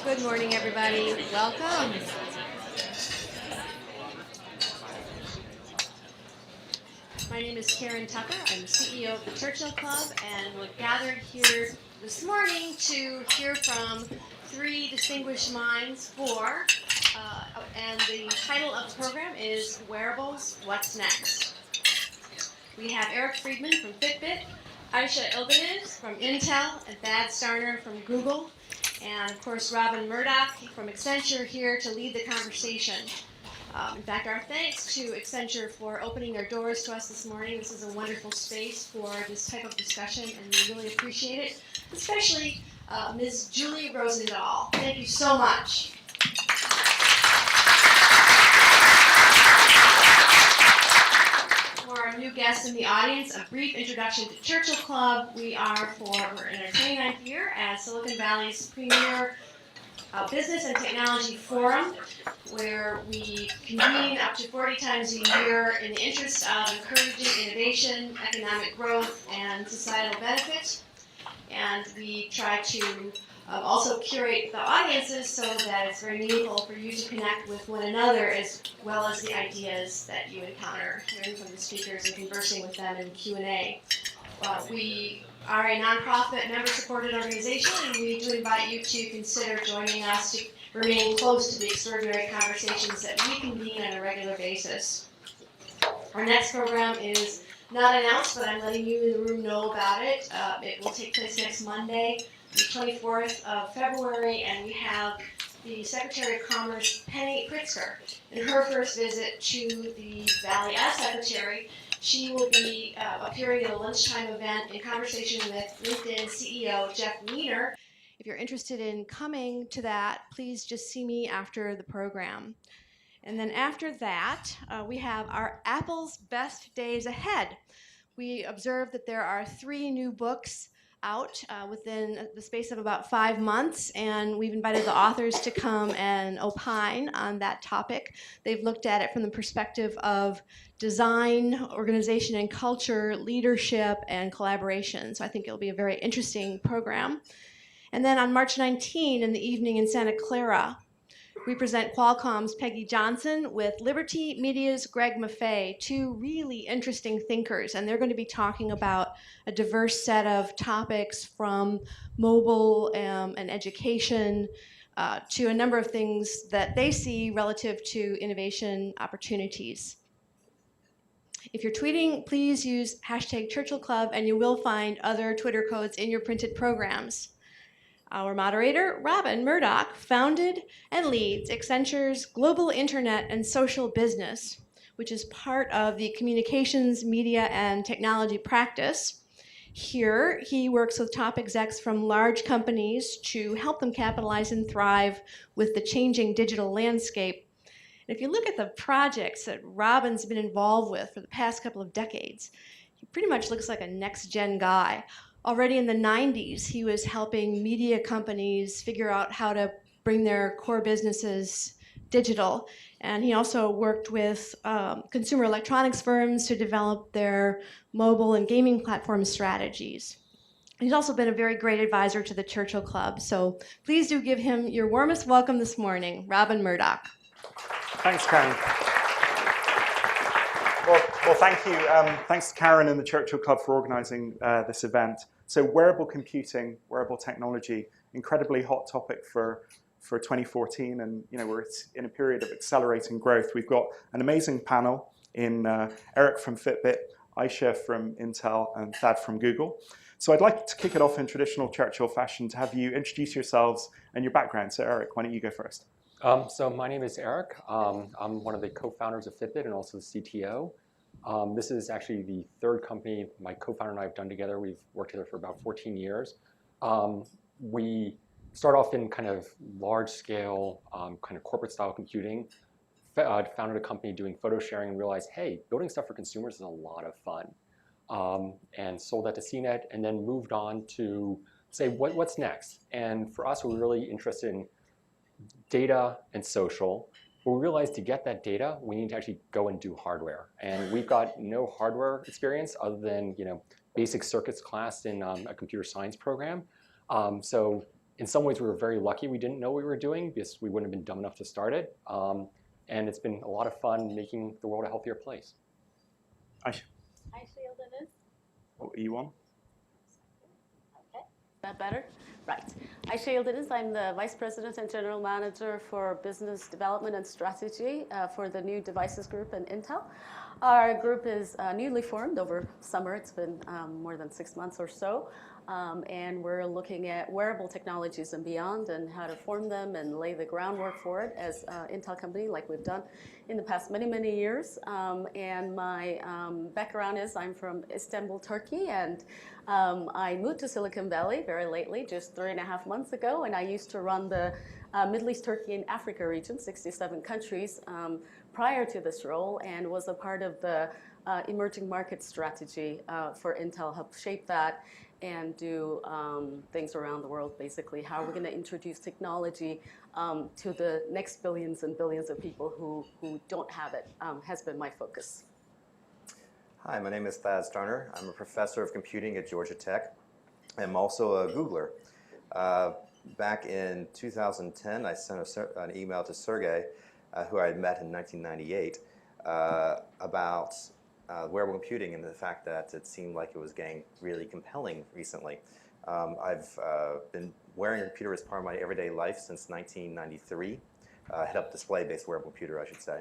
Good morning, everybody. Welcome. My name is Karen Tucker. I'm CEO of the Churchill Club, and we're gathered here this morning to hear from three distinguished minds, and the title of the program is Wearables, What's Next? We have Eric Friedman from Fitbit, Ayse Ildeniz from Intel, and Thad Starner from Google, and of course Robin Murdoch from Accenture here to lead the conversation. In fact, our thanks to Accenture for opening their doors to us this morning. This is a wonderful space for this type of discussion, and we really appreciate it, especially Ms. Julie Rosendahl. Thank you so much. For our new guests in the audience, a brief introduction to Churchill Club. We're in our 29th year as Silicon Valley's premier business and technology forum, where we convene up to 40 times a year in the interest of encouraging innovation, economic growth, and societal benefit. And we try to also curate the audiences so that it's very meaningful for you to connect with one another, as well as the ideas that you encounter, hearing from the speakers and conversing with them in Q&A. We are a nonprofit, member-supported organization, and we do invite you to consider joining us to remain close to the extraordinary conversations that we convene on a regular basis. Our next program is not announced, but I'm letting you in the room know about it. It will take place next Monday, the 24th of February, and we have the Secretary of Commerce, Penny Pritzker, in her first visit to the Valley as Secretary. She will be appearing at a lunchtime event in conversation with LinkedIn CEO Jeff Weiner. If you're interested in coming to that, please just see me after the program. And then after that, we have our Apple's Best Days Ahead. We observed that there are 3 new books out within the space of about 5 months, and we've invited the authors to come and opine on that topic. They've looked at it from the perspective of design, organization and culture, leadership, and collaboration. So I think it'll be a very interesting program. And then on March 19 in the evening in Santa Clara, we present Qualcomm's Peggy Johnson with Liberty Media's Greg Maffei, 2 really interesting thinkers, and they're going to be talking about a diverse set of topics from mobile and education to a number of things that they see relative to innovation opportunities. If you're tweeting, please use hashtag Churchill Club, and you will find other Twitter codes in your printed programs. Our moderator, Robin Murdoch, founded and leads Accenture's Global Internet and Social Business, which is part of the communications, media, and technology practice. Here, he works with top execs from large companies to help them capitalize and thrive with the changing digital landscape. And if you look at the projects that Robin's been involved with for the past couple of decades, he pretty much looks like a next-gen guy. Already in the 90s, he was helping media companies figure out how to bring their core businesses digital. And he also worked with consumer electronics firms to develop their mobile and gaming platform strategies. He's also been a very great advisor to the Churchill Club. So please do give him your warmest welcome this morning, Robin Murdoch. Thanks, Karen. Well, thank you. Thanks to Karen and the Churchill Club for organizing this event. So wearable computing, wearable technology, incredibly hot topic for 2014, and we're in a period of accelerating growth. We've got an amazing panel in Eric from Fitbit, Ayse from Intel, and Thad from Google. So I'd like to kick it off in traditional Churchill fashion to have you introduce yourselves and your background. So Eric, why don't you go first? So my name is Eric. I'm one of the co-founders of Fitbit and also the CTO. This is actually the 3rd company my co-founder and I have done together. We've worked together for about 14 years. We start off in kind of large-scale, kind of corporate-style computing. Founded a company doing photo sharing and realized, hey, building stuff for consumers is a lot of fun. And sold that to CNET, and then moved on to say, what's next? And for us, we're really interested in data and social. But we realized to get that data, we need to actually go and do hardware. And we've got no hardware experience other than basic circuits class in a computer science program. So In some ways, we were very lucky we didn't know what we were doing because we wouldn't have been dumb enough to start it. And it's been a lot of fun making the world a healthier place. Ayse, Ildeniz. what are you on? Okay, is that better? Right. Ayse Ildeniz, I'm the Vice President and General Manager for Business Development and Strategy for the New Devices Group in Intel. Our group is newly formed over summer. It's been more than 6 months or so. And we're looking at wearable technologies and beyond and how to form them and lay the groundwork for it as an Intel company like we've done in the past many, many years. And my background is I'm from Istanbul, Turkey, and I moved to Silicon Valley very lately, just 3.5 months ago, and I used to run the Middle East, Turkey, and Africa region, 67 countries, prior to this role, and was a part of the emerging market strategy for Intel, helped shape that and do things around the world, basically. How we're going to introduce technology to the next billions and billions of people who don't have it has been my focus. Hi, my name is Starner. I'm a professor of computing at Georgia Tech. I'm also a Googler. Back in 2010, I sent an email to Sergey, who I had met in 1998, about wearable computing and the fact that it seemed like it was getting really compelling recently. I've been wearing a computer as part of my everyday life since 1993, head-up display-based wearable computer, I should say.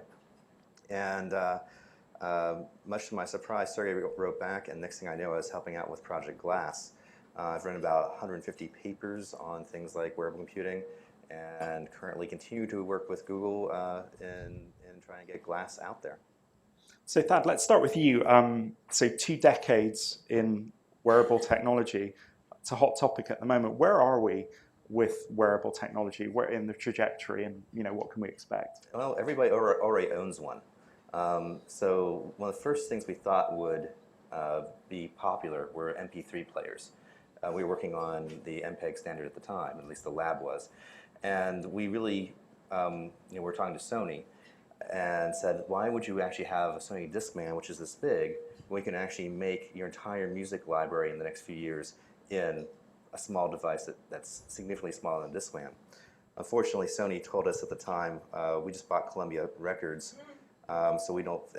And much to my surprise, Sergey wrote back, and next thing I know, I was helping out with Project Glass. I've written about 150 papers on things like wearable computing, and currently continue to work with Google in trying to get Glass out there. So Thad, let's start with you. So 2 decades in wearable technology. It's a hot topic at the moment. Where are we with wearable technology? Where in the trajectory, and what can we expect? Well, everybody already owns one. So one of the first things we thought would be popular were MP3 players. We were working on the MPEG standard at the time, at least the lab was. And we really, were talking to Sony and said, why would you actually have a Sony Discman, which is this big, when we can actually make your entire music library in the next few years in a small device that's significantly smaller than a Discman? Unfortunately, Sony told us at the time, we just bought Columbia Records, so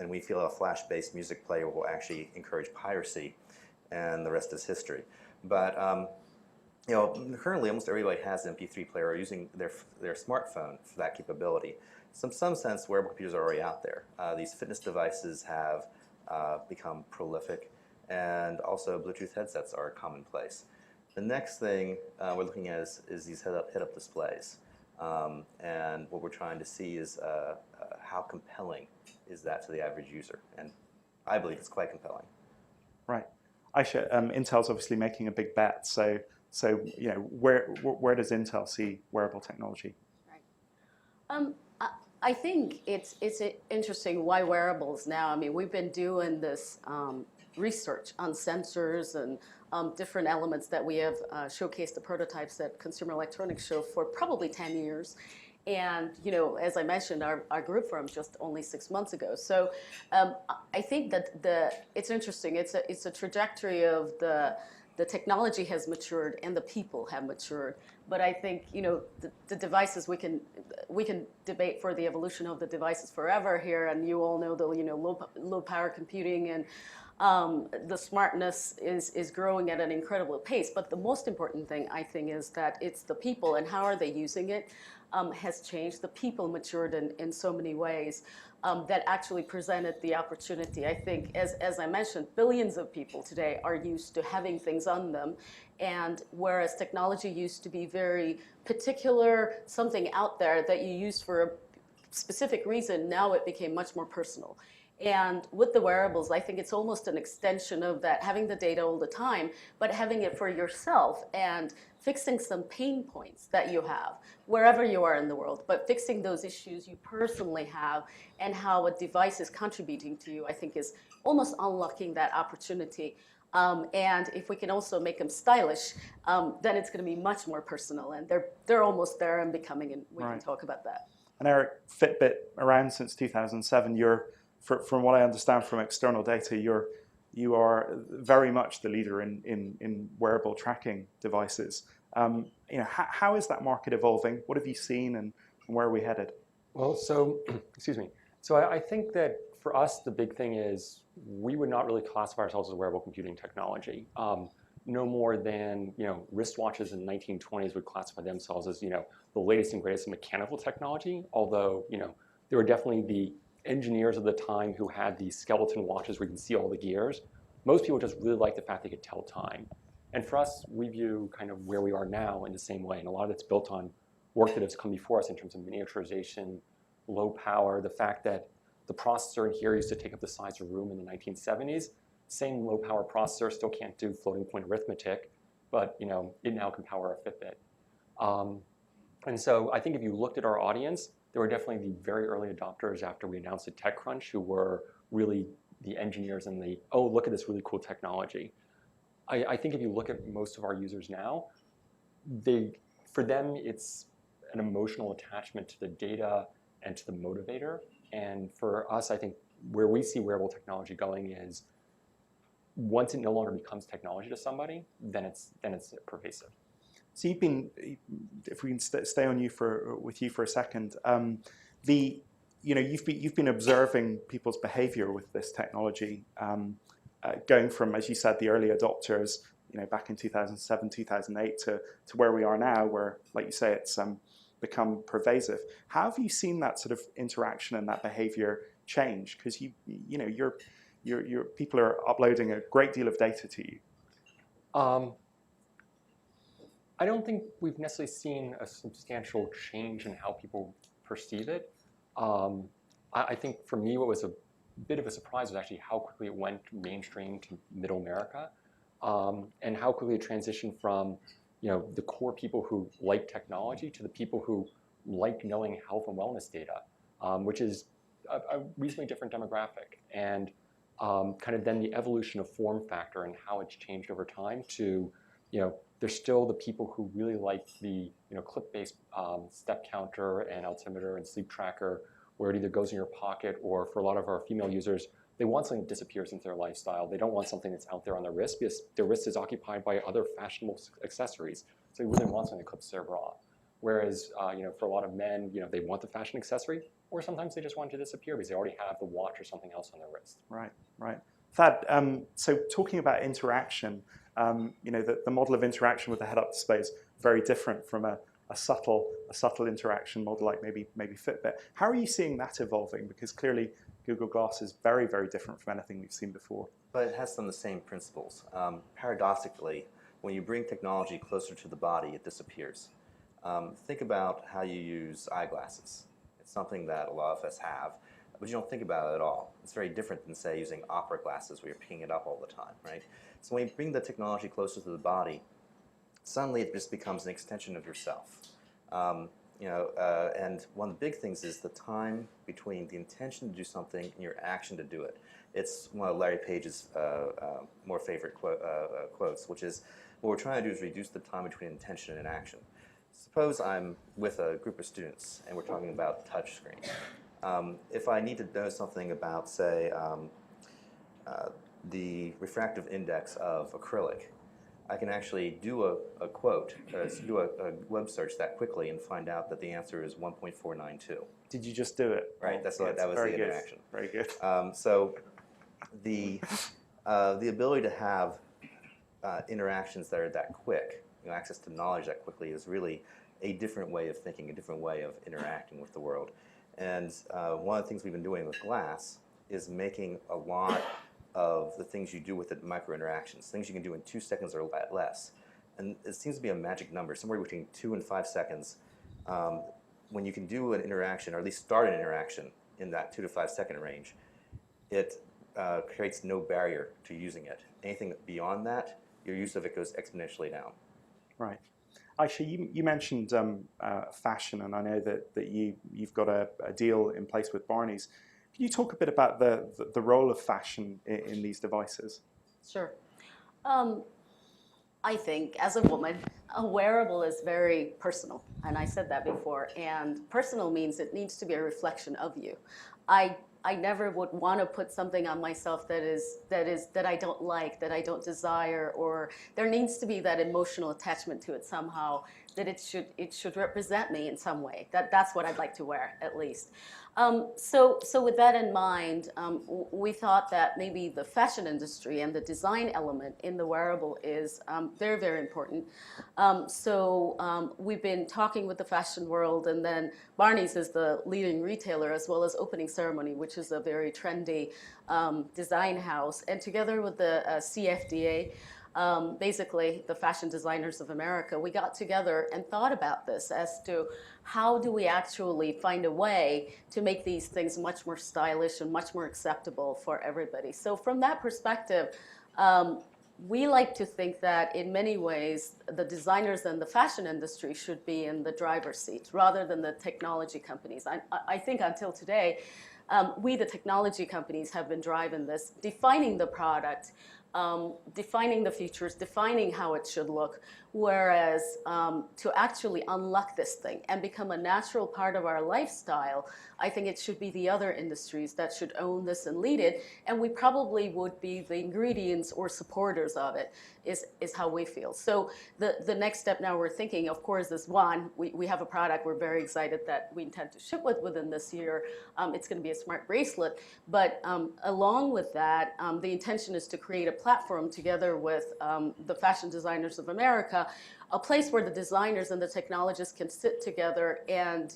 we feel a flash-based music player will actually encourage piracy, and the rest is history. But currently almost everybody has an MP3 player using their smartphone for that capability. So in some sense, wearable computers are already out there. These fitness devices have become prolific, and also Bluetooth headsets are commonplace. The next thing we're looking at is these head-up displays. And what we're trying to see is how compelling is that to the average user. And I believe it's quite compelling. Right. Ayse, Intel's obviously making a big bet. So where does Intel see wearable technology? Right. I think it's interesting why wearables now. I mean, we've been doing this research on sensors and different elements that we have showcased the prototypes at Consumer Electronics Show for probably 10 years. And, as I mentioned, our group formed just only 6 months ago. So I think that it's interesting. It's a trajectory of the technology has matured and the people have matured. But I think, the devices, we can debate for the evolution of the devices forever here. And you all know the, low power computing and the smartness is growing at an incredible pace. But the most important thing, I think, is that it's the people and how are they using it has changed. The people matured in so many ways that actually presented the opportunity. I think, as I mentioned, billions of people today are used to having things on them. And whereas technology used to be very particular, something out there that you used for a specific reason, now it became much more personal. And with the wearables, I think it's almost an extension of that, having the data all the time, but having it for yourself and fixing some pain points that you have wherever you are in the world, but fixing those issues you personally have and how a device is contributing to you, I think is almost unlocking that opportunity. And if we can also make them stylish, then it's going to be much more personal. And they're almost there and becoming, and we can talk about that. And Eric, Fitbit around since 2007. From what I understand from external data, you are very much the leader in wearable tracking devices. How is that market evolving? What have you seen, and where are we headed? Well, so, excuse me. So I think that for us, the big thing is we would not really classify ourselves as wearable computing technology. No more than, wristwatches in the 1920s would classify themselves as, the latest and greatest in mechanical technology, although, there were definitely the engineers of the time who had these skeleton watches where you can see all the gears. Most people just really like the fact they could tell time. And for us, we view kind of where we are now in the same way, and a lot of it's built on work that has come before us in terms of miniaturization, low power, the fact that the processor in here used to take up the size of a room in the 1970s. Same low power processor still can't do floating point arithmetic, but it now can power a Fitbit. And so I think if you looked at our audience, there were definitely the very early adopters after we announced at TechCrunch who were really the engineers and look at this really cool technology. I think if you look at most of our users now, for them, it's an emotional attachment to the data and to the motivator. And for us, I think where we see wearable technology going is once it no longer becomes technology to somebody, then it's pervasive. So you've been, if we can stay on with you for a second, you've been observing people's behavior with this technology, going from, as you said, the early adopters, back in 2007, 2008 to where we are now, where, like you say, it's become pervasive. How have you seen that sort of interaction and that behavior change? Because your people are uploading a great deal of data to you. I don't think we've necessarily seen a substantial change in how people perceive it. I think for me, what was a bit of a surprise was actually how quickly it went mainstream to middle America, and how quickly it transitioned from the core people who like technology to the people who like knowing health and wellness data, which is a reasonably different demographic. And kind of then the evolution of form factor and how it's changed over time to, there's still the people who really like the clip-based step counter and altimeter and sleep tracker, where it either goes in your pocket, or for a lot of our female users, they want something that disappears into their lifestyle. They don't want something that's out there on their wrist because their wrist is occupied by other fashionable accessories. So they really want something that clips their bra. Whereas, for a lot of men, they want the fashion accessory, or sometimes they just want it to disappear because they already have the watch or something else on their wrist. Right. Thad, so talking about interaction, the model of interaction with the head-up display is very different from a subtle interaction model like maybe Fitbit. How are you seeing that evolving? Because clearly Google Glass is very, very different from anything we've seen before. But it has some of the same principles. Paradoxically, when you bring technology closer to the body, it disappears. Think about how you use eyeglasses. It's something that a lot of us have, but you don't think about it at all. It's very different than, say, using opera glasses where you're picking it up all the time, right? So when you bring the technology closer to the body, suddenly it just becomes an extension of yourself. And one of the big things is the time between the intention to do something and your action to do it. It's one of Larry Page's more favorite quotes, which is, what we're trying to do is reduce the time between intention and action. Suppose I'm with a group of students and we're talking about touch screens. If I need to know something about, say, the refractive index of acrylic, I can actually do a quote, do a web search that quickly and find out that the answer is 1.492. Did you just do it? Right, that was the interaction. Very good. So the ability to have interactions that are that quick, access to knowledge that quickly, is really a different way of thinking, a different way of interacting with the world. And one of the things we've been doing with Glass is making a lot of the things you do with it micro interactions, things you can do in 2 seconds or less. And it seems to be a magic number, somewhere between 2 and 5 seconds. When you can do an interaction, or at least start an interaction in that 2 to 5 second range, it creates no barrier to using it. Anything beyond that, your use of it goes exponentially down. Right. Ayse, you mentioned fashion, and I know that you've got a deal in place with Barney's. Can you talk a bit about the role of fashion in these devices? Sure. I think as a woman, a wearable is very personal, and I said that before. And personal means it needs to be a reflection of you. I I never would want to put something on myself that I don't like, that I don't desire, or there needs to be that emotional attachment to it somehow, that it should represent me in some way. That's what I'd like to wear, at least. So with that in mind, we thought that maybe the fashion industry and the design element in the wearable is very, very important. We've been talking with the fashion world, and then Barney's is the leading retailer, as well as Opening Ceremony, which is a very trendy design house. And together with the CFDA, basically the Fashion Designers of America, we got together and thought about this as to how do we actually find a way to make these things much more stylish and much more acceptable for everybody. So from that perspective, we like to think that in many ways, the designers and the fashion industry should be in the driver's seat rather than the technology companies. I think until today, we, the technology companies, have been driving this, defining the product, defining the features, defining how it should look, whereas to actually unlock this thing and become a natural part of our lifestyle, I think it should be the other industries that should own this and lead it, and we probably would be the ingredients or supporters of it, is how we feel. So the next step now we're thinking, of course, is one, we have a product we're very excited that we intend to ship within this year. It's going to be a smart bracelet, but along with that, the intention is to create a platform together with the Fashion Designers of America, a place where the designers and the technologists can sit together and,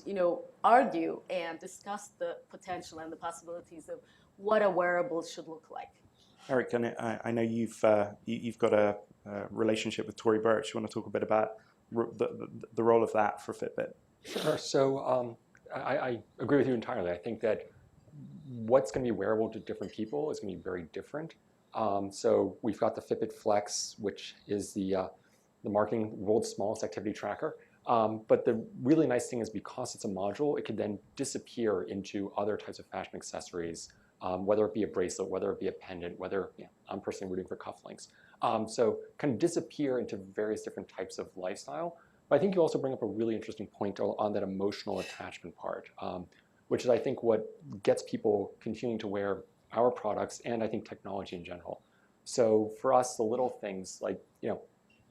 argue and discuss the potential and the possibilities of what a wearable should look like. Eric, I know you've got a relationship with Tory Burch. You want to talk a bit about the role of that for Fitbit? Sure. So I agree with you entirely. I think that what's going to be wearable to different people is going to be very different. So we've got the Fitbit Flex, which is the world's smallest activity tracker. But the really nice thing is because it's a module, it can then disappear into other types of fashion accessories, whether it be a bracelet, whether it be a pendant, whether I'm personally rooting for cufflinks. So kind of disappear into various different types of lifestyle. But I think you also bring up a really interesting point on that emotional attachment part, which is I think what gets people continuing to wear our products and I think technology in general. So for us, the little things like,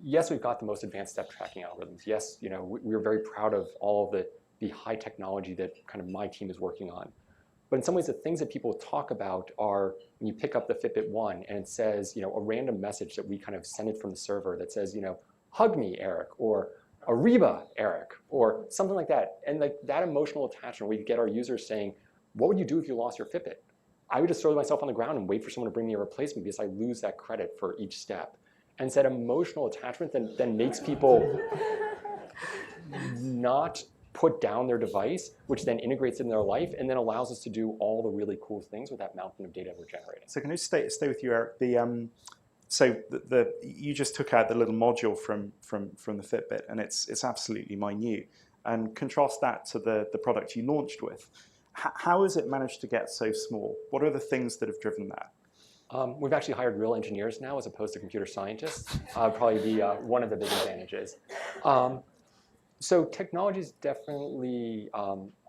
yes, we've got the most advanced step tracking algorithms. Yes, we're very proud of all of the high technology that kind of my team is working on. But in some ways, the things that people talk about are when you pick up the Fitbit One and it says, a random message that we kind of send it from the server that says, hug me, Eric, or Ariba, Eric, or something like that. And like that emotional attachment, we get our users saying, what would you do if you lost your Fitbit? I would just throw myself on the ground and wait for someone to bring me a replacement because I lose that credit for each step. And it's that emotional attachment then makes people not put down their device, which then integrates in their life and then allows us to do all the really cool things with that mountain of data we're generating. So can I stay with you, Eric? You just took out the little module from the Fitbit, and it's absolutely minute. And contrast that to the product you launched with. How has it managed to get so small? What are the things that have driven that? We've actually hired real engineers now as opposed to computer scientists. Probably be one of the big advantages. So technology's definitely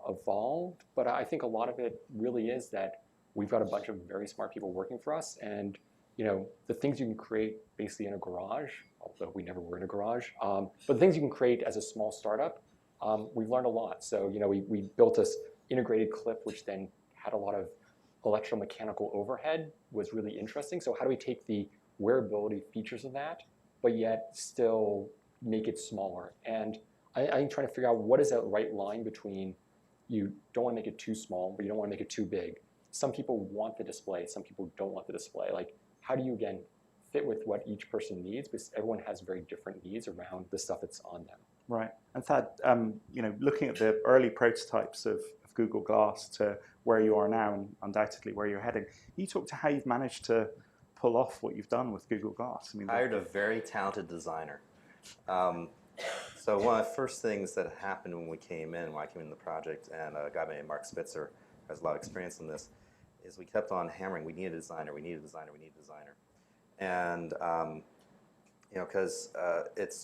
evolved, but I think a lot of it really is that we've got a bunch of very smart people working for us, and the things you can create basically in a garage, although we never were in a garage, but the things you can create as a small startup, we've learned a lot. So we built this integrated clip, which then had a lot of electromechanical overhead, was really interesting. So how do we take the wearability features of that, but yet still make it smaller? And I'm trying to figure out what is that right line between you don't want to make it too small, but you don't want to make it too big. Some people want the display, some people don't want the display. Like, how do you, again, fit with what each person needs? Because everyone has very different needs around the stuff that's on them. Right. And Thad, looking at the early prototypes of Google Glass to where you are now and undoubtedly where you're heading, you talk to how you've managed to pull off what you've done with Google Glass. I hired a very talented designer. So one of the first things that happened when I came in the project, and a guy named Mark Spitzer has a lot of experience in this, is we kept on hammering, we need a designer, we need a designer, we need a designer. And because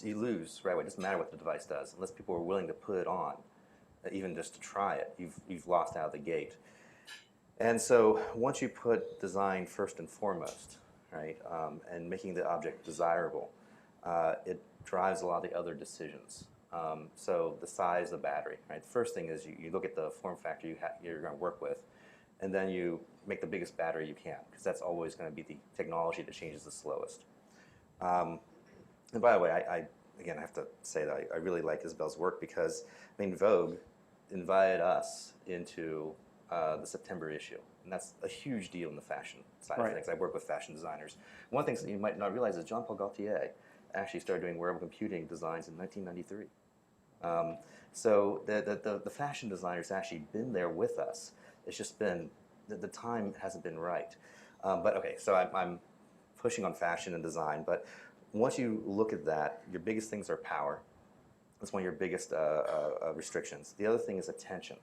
you lose right away. It doesn't matter what the device does unless people are willing to put it on, even just to try it. You've lost out of the gate. And so once you put design first and foremost, right, and making the object desirable, it drives a lot of the other decisions. So the size of the battery, right? The first thing is you look at the form factor you're going to work with, and then you make the biggest battery you can, because that's always going to be the technology that changes the slowest. And by the way, again, I have to say that I really like Isabel's work because, I mean, Vogue invited us into the September issue. And that's a huge deal in the fashion side of things. I work with fashion designers. One of the things that you might not realize is Jean-Paul Gaultier actually started doing wearable computing designs in 1993. So the fashion designers actually been there with us. It's just been, the time hasn't been right. But okay, so I'm pushing on fashion and design, but once you look at that, your biggest things are power. That's one of your biggest restrictions. The other thing is attention.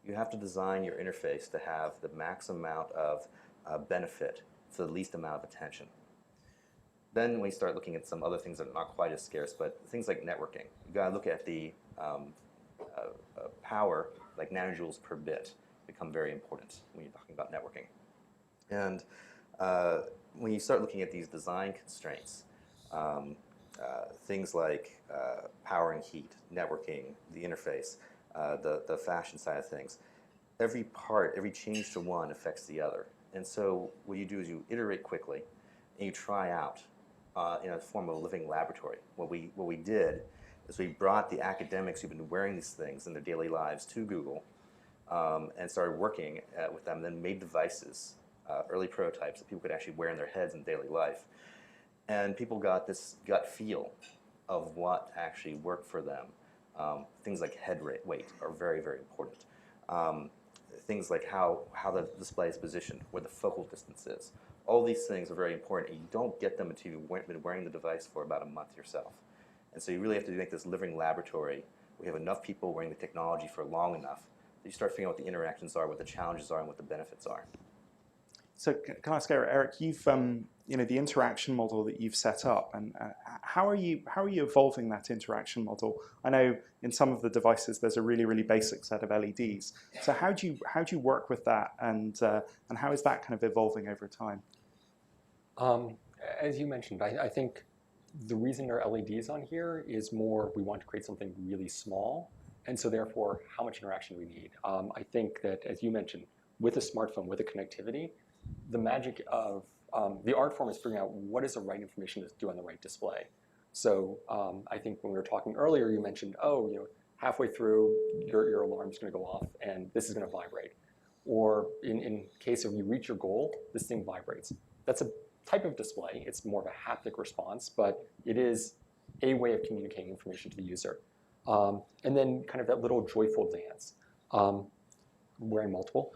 You have to design your interface to have the maximum amount of benefit for the least amount of attention. Then we start looking at some other things that are not quite as scarce, but things like networking. You got to look at the power, like nanojoules per bit, become very important when you're talking about networking. And when you start looking at these design constraints, things like power and heat, networking, the interface, the fashion side of things, every part, every change to one affects the other. And so what you do is you iterate quickly and you try out in a form of a living laboratory. What we did is we brought the academics who've been wearing these things in their daily lives to Google and started working with them, and then made devices, early prototypes that people could actually wear in their heads in daily life. And people got this gut feel of what actually worked for them. Things like head weight are very, very important. Things like how the display is positioned, where the focal distance is. All these things are very important. You don't get them until you've been wearing the device for about a month yourself. And so you really have to make this living laboratory. We have enough people wearing the technology for long enough that you start figuring out what the interactions are, what the challenges are, and what the benefits are. So can I ask Eric, you've the interaction model that you've set up, and how are you evolving that interaction model? I know in some of the devices there's a really, really basic set of LEDs. So how do you work with that, and how is that kind of evolving over time? As you mentioned, I think the reason there are LEDs on here is more we want to create something really small, and so therefore how much interaction we need. I think that, as you mentioned, with a smartphone, with the connectivity, the magic of the art form is figuring out what is the right information to do on the right display. So I think when we were talking earlier, you mentioned, halfway through, your alarm is going to go off and this is going to vibrate. Or in case of you reach your goal, this thing vibrates. That's a type of display. It's more of a haptic response, but it is a way of communicating information to the user. And then kind of that little joyful dance. Wearing multiple.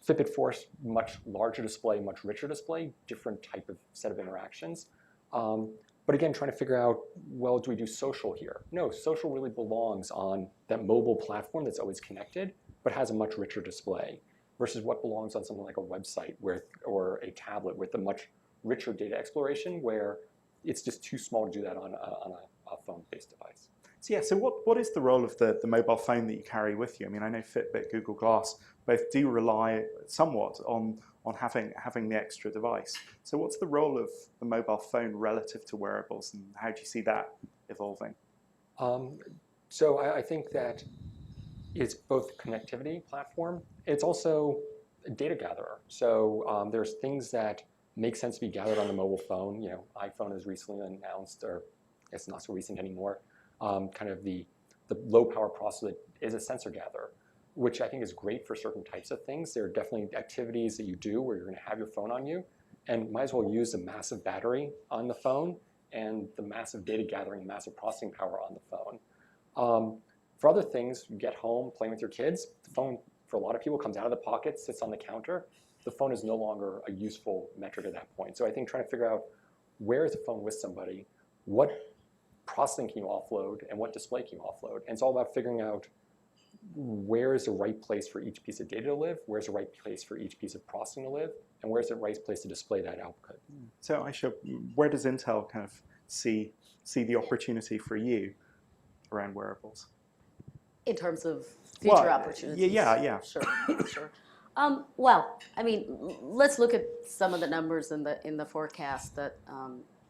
Fitbit Force, much larger display, much richer display, different type of set of interactions. But again, trying to figure out, well, do we do social here? No, social really belongs on that mobile platform that's always connected, but has a much richer display, versus what belongs on something like a website or a tablet with a much richer data exploration, where it's just too small to do that on a phone-based device. So yeah, so what is the role of the mobile phone that you carry with you? I mean, I know Fitbit, Google Glass both do rely somewhat on having the extra device. So what's the role of the mobile phone relative to wearables, and how do you see that evolving? So I think that it's both connectivity platform. It's also a data gatherer. So there's things that make sense to be gathered on the mobile phone. iPhone has recently announced, or it's not so recent anymore, kind of the low power processor that is a sensor gatherer, which I think is great for certain types of things. There are definitely activities that you do where you're going to have your phone on you, and might as well use the massive battery on the phone and the massive data gathering and massive processing power on the phone. For other things, you get home, playing with your kids, the phone, for a lot of people, comes out of the pocket, sits on the counter. The phone is no longer a useful metric at that point. So I think trying to figure out where is the phone with somebody, what processing can you offload, and what display can you offload. And it's all about figuring out where is the right place for each piece of data to live, where's the right place for each piece of processing to live, and where's the right place to display that output. So Ayse, where does Intel kind of see the opportunity for you around wearables? In terms of future opportunities? Yeah. Sure. Well, I mean, let's look at some of the numbers in the forecast that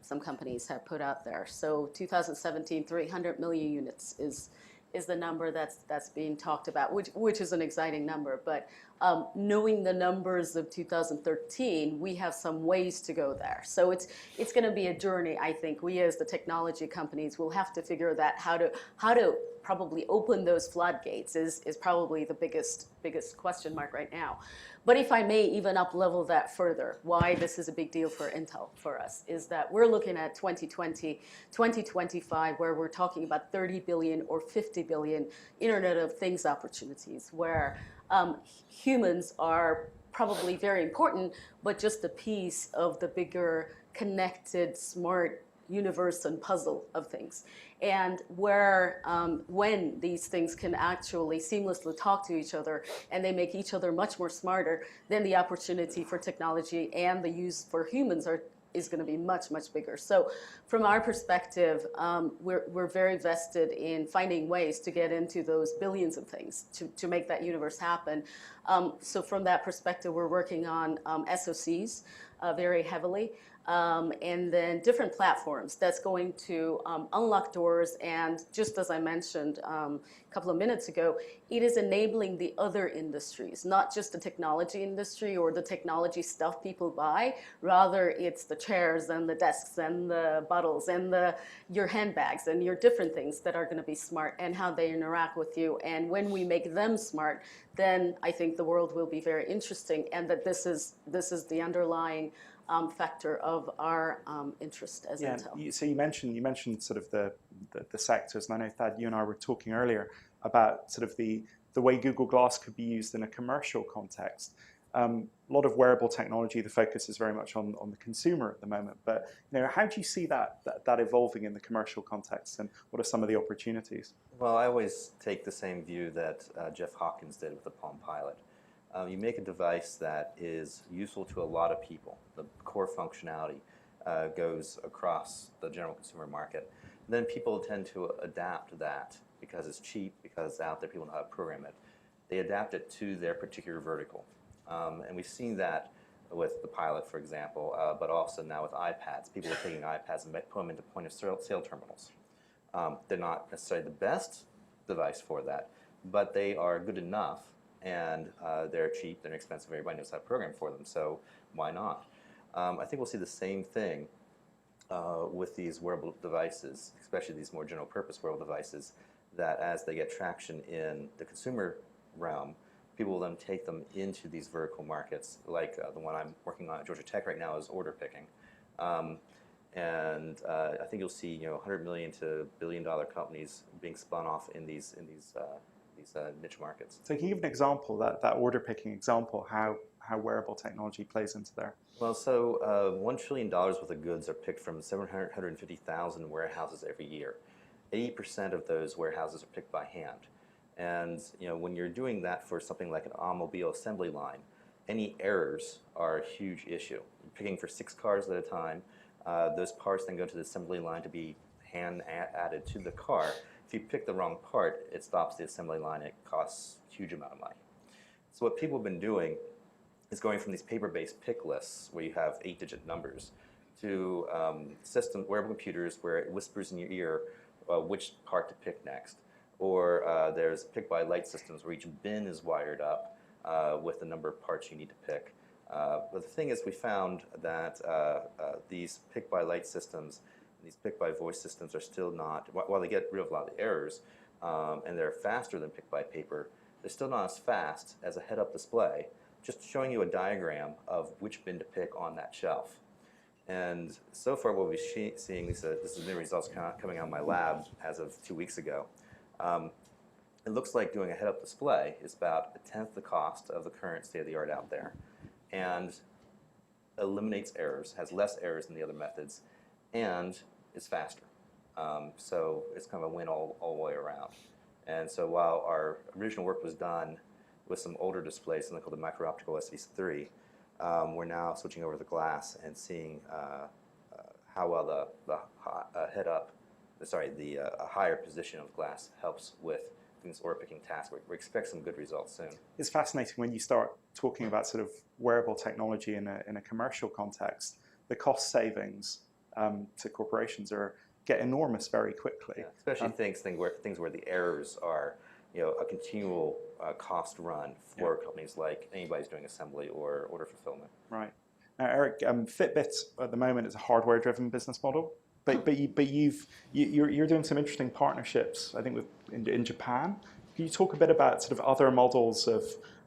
some companies have put out there. So 2017, 300 million units is the number that's being talked about, which is an exciting number. But knowing the numbers of 2013, we have some ways to go there. So it's going to be a journey. I think we as the technology companies will have to figure that how to probably open those floodgates is probably the biggest question mark right now. But if I may even up-level that further, why this is a big deal for Intel, for us, is that we're looking at 2020, 2025, where we're talking about 30 billion or 50 billion Internet of Things opportunities, where humans are probably very important, but just a piece of the bigger, connected, smart universe and puzzle of things. And where when these things can actually seamlessly talk to each other and they make each other much more smarter, then the opportunity for technology and the use for humans is going to be much, much bigger. So from our perspective, we're very vested in finding ways to get into those billions of things to make that universe happen. So from that perspective, we're working on SoCs very heavily. And then different platforms that's going to unlock doors. And just as I mentioned a couple of minutes ago, it is enabling the other industries, not just the technology industry or the technology stuff people buy. Rather, it's the chairs and the desks and the bottles and your handbags and your different things that are going to be smart and how they interact with you. And when we make them smart, then I think the world will be very interesting, and that this is the underlying factor of our interest as Intel. So you mentioned sort of the sectors, and I know, Thad, you and I were talking earlier about sort of the way Google Glass could be used in a commercial context. A lot of wearable technology, the focus is very much on the consumer at the moment, but how do you see that evolving in the commercial context, and what are some of the opportunities? Well, I always take the same view that Jeff Hawkins did with the Palm Pilot. You make a device that is useful to a lot of people. The core functionality goes across the general consumer market. Then people tend to adapt that because it's cheap, because it's out there, people know how to program it. They adapt it to their particular vertical. And we've seen that with the Pilot, for example, but also now with iPads. People are taking iPads and put them into point-of-sale terminals. They're not necessarily the best device for that, but they are good enough, and they're cheap, they're inexpensive, everybody knows how to program for them, so why not? I think we'll see the same thing with these wearable devices, especially these more general purpose wearable devices, that as they get traction in the consumer realm, people will then take them into these vertical markets, like the one I'm working on at Georgia Tech right now is order picking. And I think you'll see 100 million to billion-dollar companies being spun off in these niche markets. So can you give an example, that order picking example, how wearable technology plays into there? Well, so $1 trillion worth of goods are picked from 750,000 warehouses every year. 80% of those warehouses are picked by hand. And when you're doing that for something like an automobile assembly line, any errors are a huge issue. You're picking for 6 cars at a time. Those parts then go to the assembly line to be hand added to the car. If you pick the wrong part, it stops the assembly line. It costs a huge amount of money. So what people have been doing is going from these paper-based pick lists where you have 8-digit numbers to wearable computers where it whispers in your ear which part to pick next. Or there's pick-by-light systems where each bin is wired up with the number of parts you need to pick. But the thing is, we found that these pick-by-light systems, these pick-by-voice systems are still not, while they get rid of a lot of the errors, and they're faster than pick-by-paper, they're still not as fast as a head-up display, just showing you a diagram of which bin to pick on that shelf. And so far what we're seeing, this is new results coming out of my lab as of 2 weeks ago, it looks like doing a head-up display is about 1/10 the cost of the current state-of-the-art out there, and eliminates errors, has less errors than the other methods, and is faster. So it's kind of a win all the way around. And so while our original work was done with some older displays, something called the micro-optical SV3, we're now switching over to the glass and seeing how well the a higher position of glass helps with students or picking tasks. We expect some good results soon. It's fascinating when you start talking about sort of wearable technology in a commercial context. The cost savings to corporations get enormous very quickly. Yeah, especially things where the errors are, a continual cost run for companies like anybody's doing assembly or order fulfillment. Right. Now, Eric, Fitbit at the moment is a hardware-driven business model, but you're doing some interesting partnerships, I think, in Japan. Can you talk a bit about sort of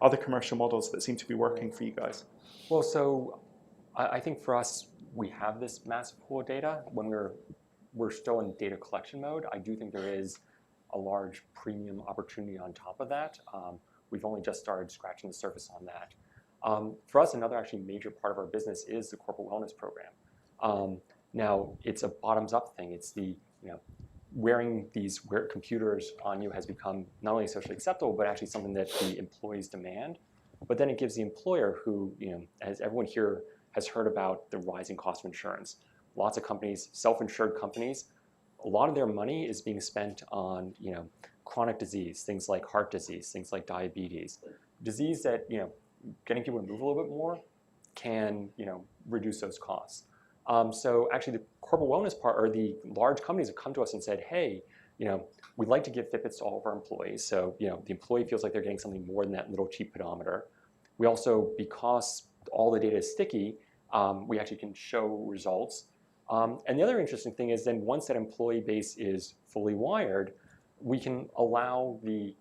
other commercial models that seem to be working for you guys? Well, so I think for us, we have this massive pool of data. When we're still in data collection mode, I do think there is a large premium opportunity on top of that. We've only just started scratching the surface on that. For us, another actually major part of our business is the corporate wellness program. Now, it's a bottoms-up thing. It's the, wearing these computers on you has become not only socially acceptable, but actually something that the employees demand. But then it gives the employer who, as everyone here has heard about the rising cost of insurance. Lots of companies, self-insured companies, a lot of their money is being spent on, chronic disease, things like heart disease, things like diabetes, disease that, getting people to move a little bit more can, reduce those costs. So actually the corporate wellness part, or the large companies have come to us and said, hey, we'd like to give Fitbits to all of our employees. So, the employee feels like they're getting something more than that little cheap pedometer. We also, because all the data is sticky, we actually can show results. And the other interesting thing is then once that employee base is fully wired, we can allow the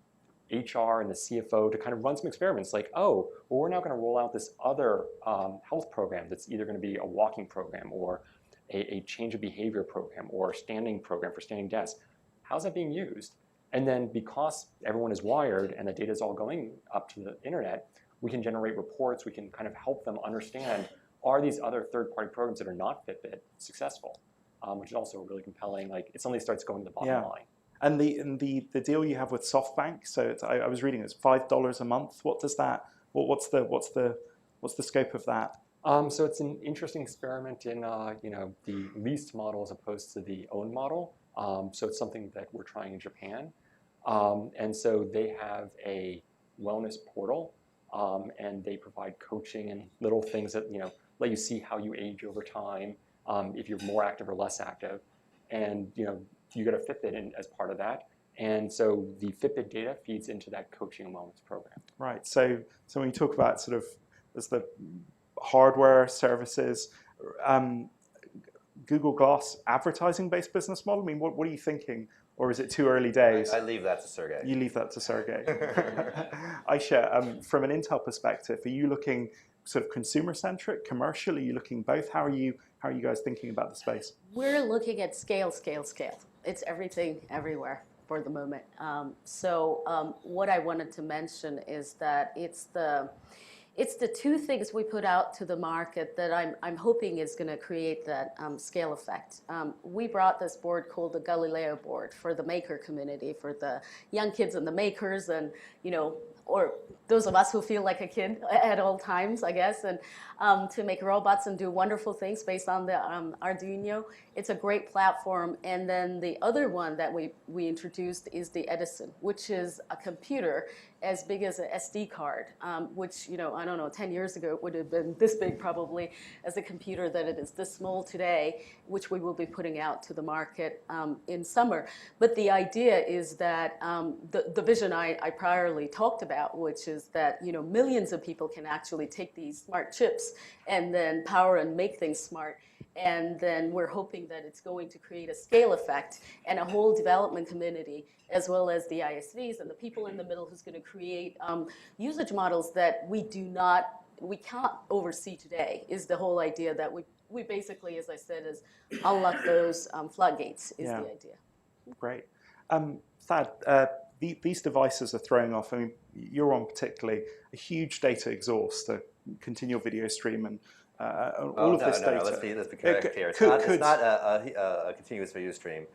HR and the CFO to kind of run some experiments like, oh, well, we're now going to roll out this other health program that's either going to be a walking program or a change of behavior program or a standing program for standing desks. How's that being used? And then because everyone is wired and the data is all going up to the internet, we can generate reports. We can kind of help them understand, are these other third-party programs that are not Fitbit successful? Which is also really compelling. Like it suddenly starts going to the bottom line. And the deal you have with SoftBank, so I was reading it's $5 a month. What does that? What's the scope of that? So it's an interesting experiment in the leased model as opposed to the owned model. So it's something that we're trying in Japan, and so they have a wellness portal, and they provide coaching and little things that let you see how you age over time, if you're more active or less active, and you get a Fitbit in as part of that. And so the Fitbit data feeds into that coaching and wellness program. Right. So when you talk about sort of there's the hardware services, Google Glass advertising-based business model. I mean, what are you thinking? Or is it too early days? I leave that to Sergey. You leave that to Sergey. Ayse, from an Intel perspective, are you looking sort of consumer-centric, commercial? Are you looking both? How are you guys thinking about the space? We're looking at scale. It's everything, everywhere for the moment. What I wanted to mention is that it's the two things we put out to the market that I'm hoping is going to create that scale effect. We brought this board called the Galileo board for the maker community, for the young kids and the makers, and or those of us who feel like a kid at all times, I guess, and to make robots and do wonderful things based on the Arduino. It's a great platform. And then the other one that we introduced is the Edison, which is a computer as big as an SD card, which, I don't know, 10 years ago it would have been this big probably as a computer that it is this small today, which we will be putting out to the market in summer. But the idea is that the vision I priorly talked about, which is that, millions of people can actually take these smart chips and then power and make things smart. And then we're hoping that it's going to create a scale effect and a whole development community, as well as the ISVs and the people in the middle who's going to create usage models that we can't oversee today, is the whole idea that we basically, as I said, is unlock those floodgates is the idea. Great. Thad, these devices are throwing off, I mean, you're on particularly a huge data exhaust, a continual video stream and all of this data. Let's be clear. It's not a continuous video stream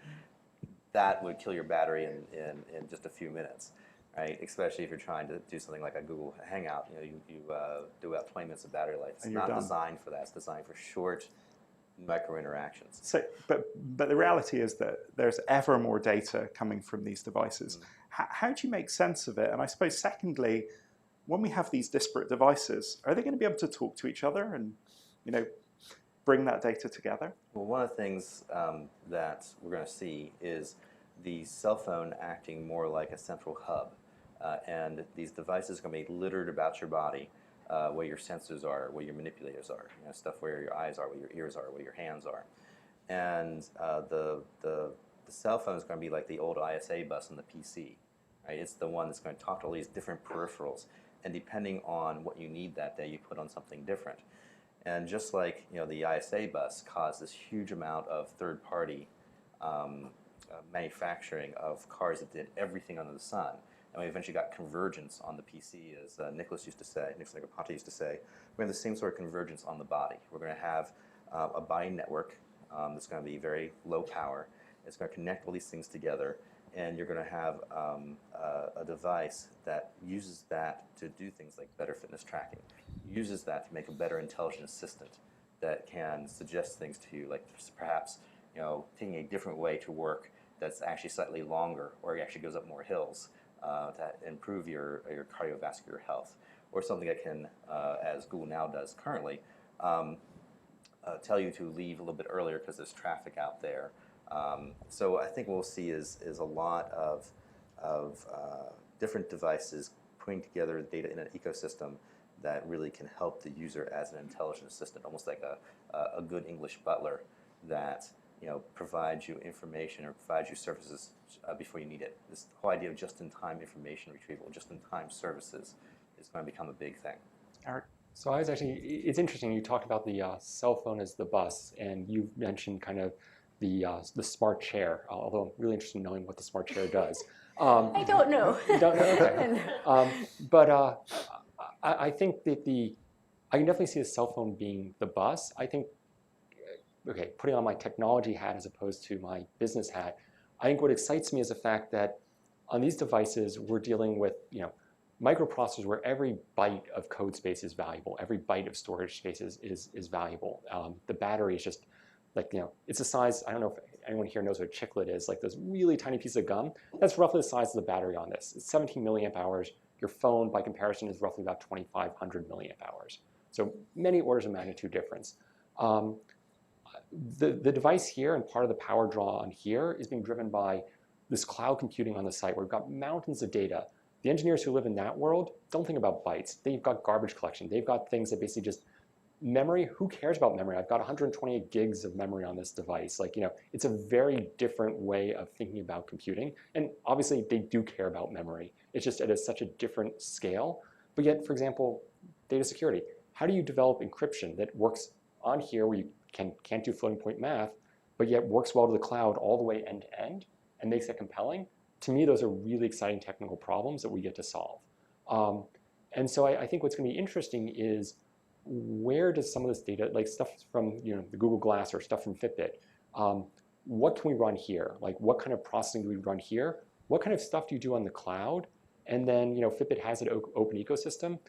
that would kill your battery in just a few minutes, right? Especially if you're trying to do something like a Google Hangout. You do about 20 minutes of battery life. It's not designed for that. It's designed for short micro interactions. So, but the reality is that there's ever more data coming from these devices. How do you make sense of it? And I suppose, secondly, when we have these disparate devices, are they going to be able to talk to each other and, bring that data together? Well, one of the things that we're going to see is the cell phone acting more like a central hub. And these devices are going to be littered about your body, where your sensors are, where your manipulators are, stuff where your eyes are, where your ears are, where your hands are. And the cell phone is going to be like the old ISA bus on the PC. Right? It's the one that's going to talk to all these different peripherals. And depending on what you need that day, you put on something different. And just like the ISA bus caused this huge amount of third-party manufacturing of cars that did everything under the sun, and we eventually got convergence on the PC, as Nicholas Negroponte used to say. We're going to have the same sort of convergence on the body. We're going to have a body network that's going to be very low power. It's going to connect all these things together, and you're going to have a device that uses that to do things like better fitness tracking, uses that to make a better intelligent assistant that can suggest things to you, like perhaps taking a different way to work that's actually slightly longer, or it actually goes up more hills to improve your cardiovascular health, or something that can, as Google Now does currently, tell you to leave a little bit earlier because there's traffic out there. So I think what we'll see is a lot of different devices putting together data in an ecosystem that really can help the user as an intelligent assistant, almost like a good English butler that provides you information or provides you services before you need it. This whole idea of just-in-time information retrieval, just-in-time services is going to become a big thing. Eric? So it's interesting, you talked about the cell phone as the bus, and you mentioned kind of the smart chair, although I'm really interested in knowing what the smart chair does. I don't know. You don't know? Okay. I think that I can definitely see the cell phone being the bus. I think, okay, putting on my technology hat as opposed to my business hat, I think what excites me is the fact that on these devices, we're dealing with microprocessors where every byte of code space is valuable, every byte of storage space is valuable. The battery is just like, it's the size, I don't know if anyone here knows what a chiclet is, like this really tiny piece of gum. That's roughly the size of the battery on this. It's 17 milliamp hours. Your phone, by comparison, is roughly about 2,500 milliamp hours. So many orders of magnitude difference. The device here and part of the power draw on here is being driven by this cloud computing on the site where we've got mountains of data. The engineers who live in that world don't think about bytes. They've got garbage collection. They've got things that basically just memory. Who cares about memory? I've got 128 gigs of memory on this device. Like, it's a very different way of thinking about computing. And obviously, they do care about memory. It's just at such a different scale. But yet, for example, data security. How do you develop encryption that works on here where you can't do floating point math, but yet works well to the cloud all the way end to end and makes it compelling? To me, those are really exciting technical problems that we get to solve. And so I think what's going to be interesting is where does some of this data, like stuff from the Google Glass or stuff from Fitbit, what can we run here? Like what kind of processing do we run here? What kind of stuff do you do on the cloud? And then Fitbit has an open ecosystem.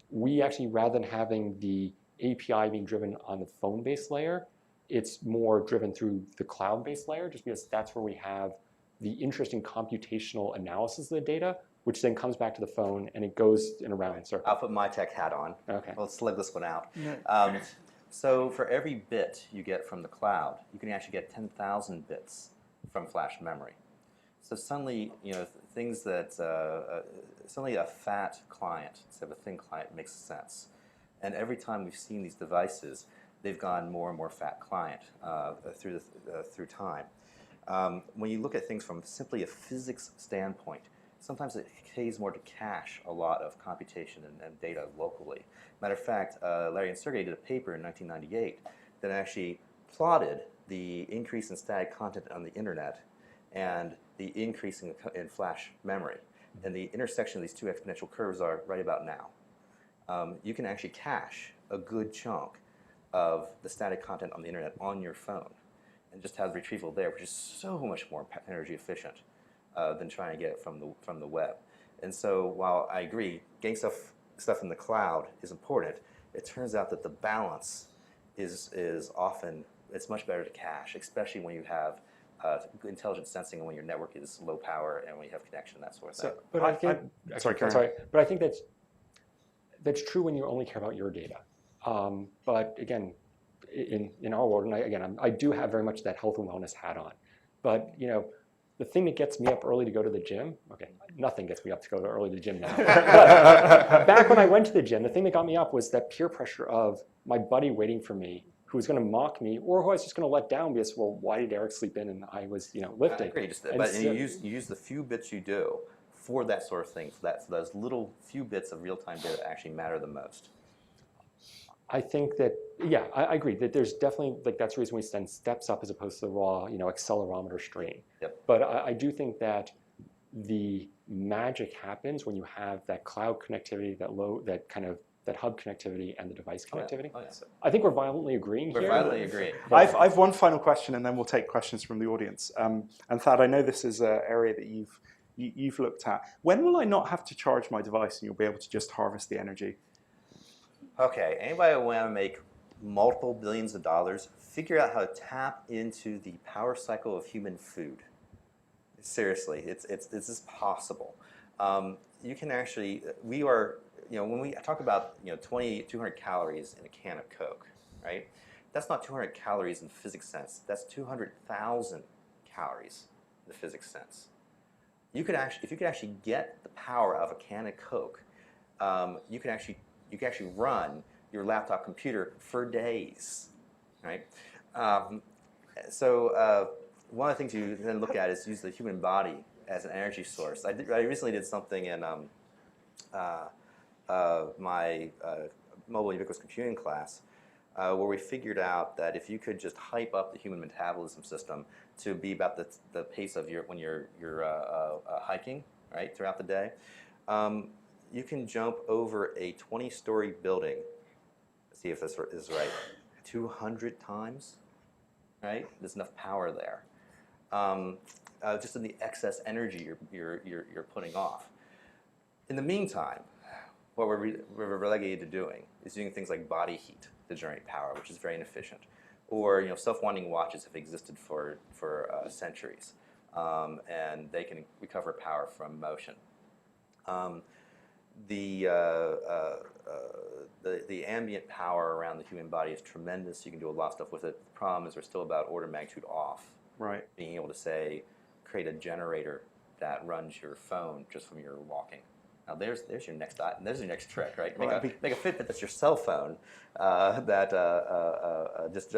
We actually, rather than having the API being driven on the phone-based layer, it's more driven through the cloud-based layer, just because that's where we have the interesting computational analysis of the data, which then comes back to the phone and it goes in a round circle. I'll put my tech hat on. Okay. Let's slug this one out. Yeah. So for every bit you get from the cloud, you can actually get 10,000 bits from flash memory. So suddenly, things that, suddenly a fat client instead of a thin client makes sense. And every time we've seen these devices, they've gone more and more fat client through time. When you look at things from simply a physics standpoint, sometimes it pays more to cache a lot of computation and data locally. Matter of fact, Larry and Sergey did a paper in 1998 that actually plotted the increase in static content on the internet and the increase in flash memory. And the intersection of these two exponential curves are right about now. You can actually cache a good chunk of the static content on the internet on your phone and just have retrieval there, which is so much more energy efficient than trying to get it from the web. And so while I agree, getting stuff in the cloud is important, it turns out that the balance is often, it's much better to cache, especially when you have intelligent sensing and when your network is low power and when you have connection, that sort of thing. But I think, sorry, Karen. sorry, but I think that's true when you only care about your data. But again, in our world, and I do have very much that health and wellness hat on. But the thing that gets me up early to go to the gym, okay, nothing gets me up to go early to the gym now. But back when I went to the gym, the thing that got me up was that peer pressure of my buddy waiting for me, who was going to mock me, or who I was just going to let down because, well, why did Eric sleep in and I was, lifting? I agree, but you use the few bits you do for that sort of thing, for those little few bits of real-time data that actually matter the most. I think that, yeah, I agree that there's definitely, that's the reason we send steps up as opposed to the raw, accelerometer strain. Yep. But I do think that the magic happens when you have that cloud connectivity, that hub connectivity and the device connectivity. Oh, yeah. I think we're violently agreeing here. We're violently agreeing. I've one final question, and then we'll take questions from the audience. And Thad, I know this is an area that you've looked at. When will I not have to charge my device and you'll be able to just harvest the energy? Okay, anybody want to make multiple billions of dollars, figure out how to tap into the power cycle of human food. Seriously, it's just possible. You can actually, when we talk about 200 calories in a can of Coke, right? That's not 200 calories in physics sense. That's 200,000 calories in the physics sense. You could actually, if you could actually get the power of a can of Coke, you can actually run your laptop computer for days, right? So one of the things you then look at is use the human body as an energy source. I recently did something in my mobile ubiquitous computing class where we figured out that if you could just hype up the human metabolism system to be about the pace of when you're hiking, right, throughout the day, you can jump over a 20-story building. Let's see if this is right. 200 times, right? There's enough power there. Just in the excess energy you're putting off. In the meantime, what we're relegated to doing is doing things like body heat to generate power, which is very inefficient. Or self-winding watches have existed for centuries, and they can recover power from motion. The ambient power around the human body is tremendous. You can do a lot of stuff with it. The problem is we're still about order of magnitude off. Right. Being able to say, create a generator that runs your phone just from your walking. Now there's your next trick, right? Make a Fitbit that's your cell phone that just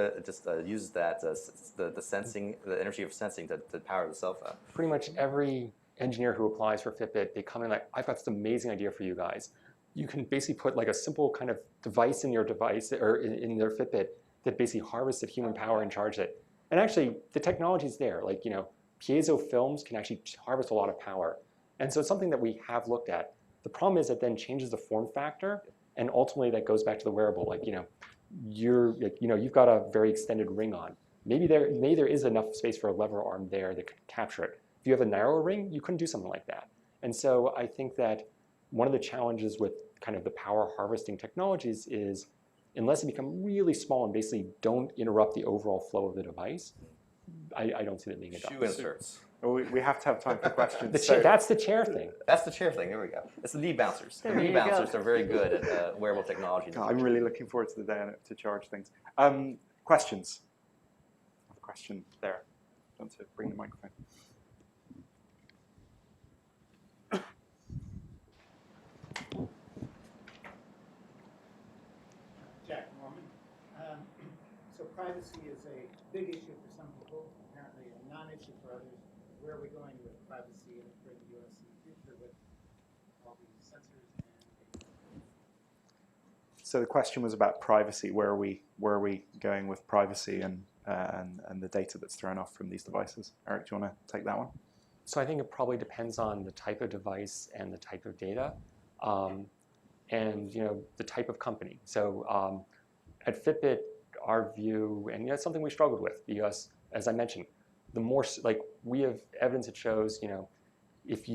uses that the sensing, the energy of sensing to power the cell phone. Pretty much every engineer who applies for Fitbit, they come in like, I've got this amazing idea for you guys. You can basically put like a simple kind of device in your device or in their Fitbit that basically harvested human power and charged it. And actually, the technology's there. Like, piezo films can actually harvest a lot of power. And so it's something that we have looked at. The problem is it then changes the form factor, and ultimately that goes back to the wearable. Like, you've got a very extended ring on. Maybe there is enough space for a lever arm there that could capture it. If you have a narrow ring, you couldn't do something like that. And so I think that one of the challenges with kind of the power harvesting technologies is, unless they become really small and basically don't interrupt the overall flow of the device, I don't see them being adopted. Shoe inserts. We have to have time for questions. That's the chair thing. That's the chair thing. There we go. It's the knee bouncers. The knee bouncers are very good at wearable technology. God, I'm really looking forward to the day to charge things. Questions? I have a question there. I want to bring the microphone. Jack Norman. So privacy is a big issue for some people, apparently a non-issue for others. Where are we going with privacy for the U.S. in the future with all these sensors and data? So the question was about privacy. Where are we going with privacy and the data that's thrown off from these devices? Eric, do you want to take that one? So I think it probably depends on the type of device and the type of data, and the type of company. So at Fitbit, our view, and it's something we struggled with because, as I mentioned, the more we have evidence that shows, if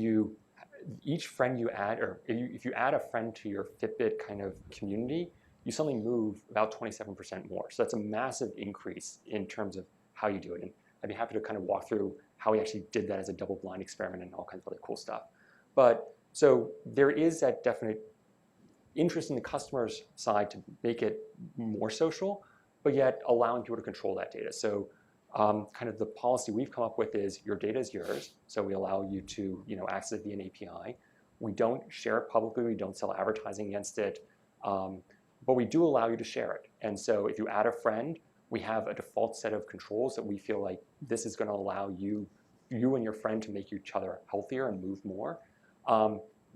each friend you add, or if you add a friend to your Fitbit kind of community, you suddenly move about 27% more. So that's a massive increase in terms of how you do it. And I'd be happy to kind of walk through how we actually did that as a double-blind experiment and all kinds of other cool stuff. But so there is that definite interest in the customer's side to make it more social, but yet allowing people to control that data. So kind of the policy we've come up with is your data is yours. So we allow you to access it via an API. We don't share it publicly. We don't sell advertising against it. But we do allow you to share it. And so if you add a friend, we have a default set of controls that we feel like this is going to allow you and your friend to make each other healthier and move more.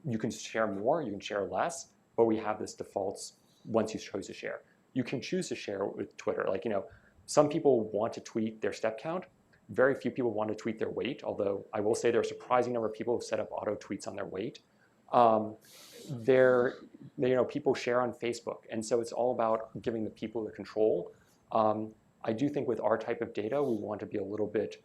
You can share more, you can share less, but we have this defaults once you choose to share. You can choose to share with Twitter. Like, some people want to tweet their step count. Very few people want to tweet their weight, although I will say there are a surprising number of people who set up auto tweets on their weight. People share on Facebook, and so it's all about giving the people the control. I do think with our type of data, we want to be a little bit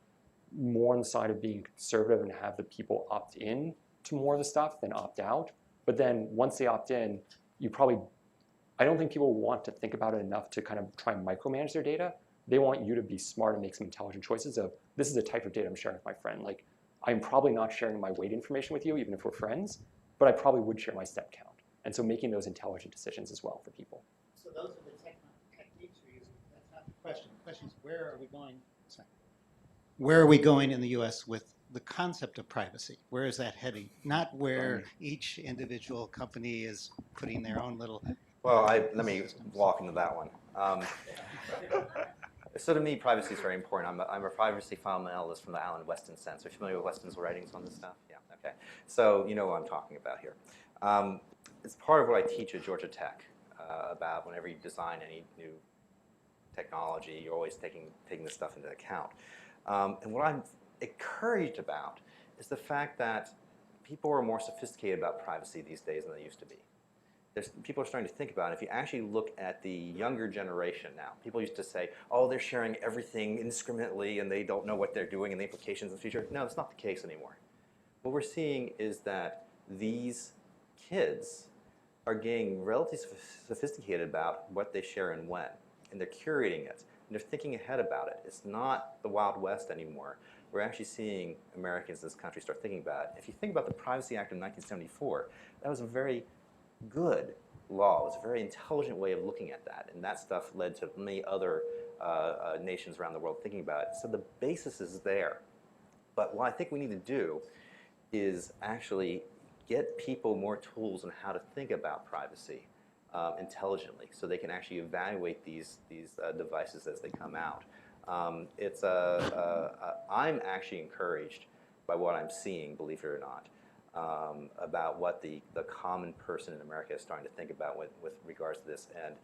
more on the side of being conservative and have the people opt in to more of the stuff than opt out. But then once they opt in, I don't think people want to think about it enough to kind of try and micromanage their data. They want you to be smart and make some intelligent choices of, this is the type of data I'm sharing with my friend. Like, I'm probably not sharing my weight information with you, even if we're friends, but I probably would share my step count. And so making those intelligent decisions as well for people. So those are the techniques we're using. That's not the question. The question is, where are we going? Sorry. Where are we going in the U.S. with the concept of privacy? Where is that heading? Not where each individual company is putting their own little. Well, let me walk into that one. So to me, privacy is very important. I'm a privacy fundamentalist from the Alan Weston sense. Are you familiar with Weston's writings on this stuff? Yeah, okay. So you know what I'm talking about here. It's part of what I teach at Georgia Tech about whenever you design any new technology, you're always taking this stuff into account. And what I'm encouraged about is the fact that people are more sophisticated about privacy these days than they used to be. People are starting to think about it. If you actually look at the younger generation now, people used to say, oh, they're sharing everything indiscriminately and they don't know what they're doing and the implications in the future. No, that's not the case anymore. What we're seeing is that these kids are getting relatively sophisticated about what they share and when, and they're curating it, and they're thinking ahead about it. It's not the Wild West anymore. We're actually seeing Americans in this country start thinking about it. If you think about the Privacy Act of 1974, that was a very good law. It was a very intelligent way of looking at that, and that stuff led to many other nations around the world thinking about it. So the basis is there. But what I think we need to do is actually get people more tools on how to think about privacy intelligently, so they can actually evaluate these devices as they come out. I'm actually encouraged by what I'm seeing, believe it or not, about what the common person in America is starting to think about with regards to this. And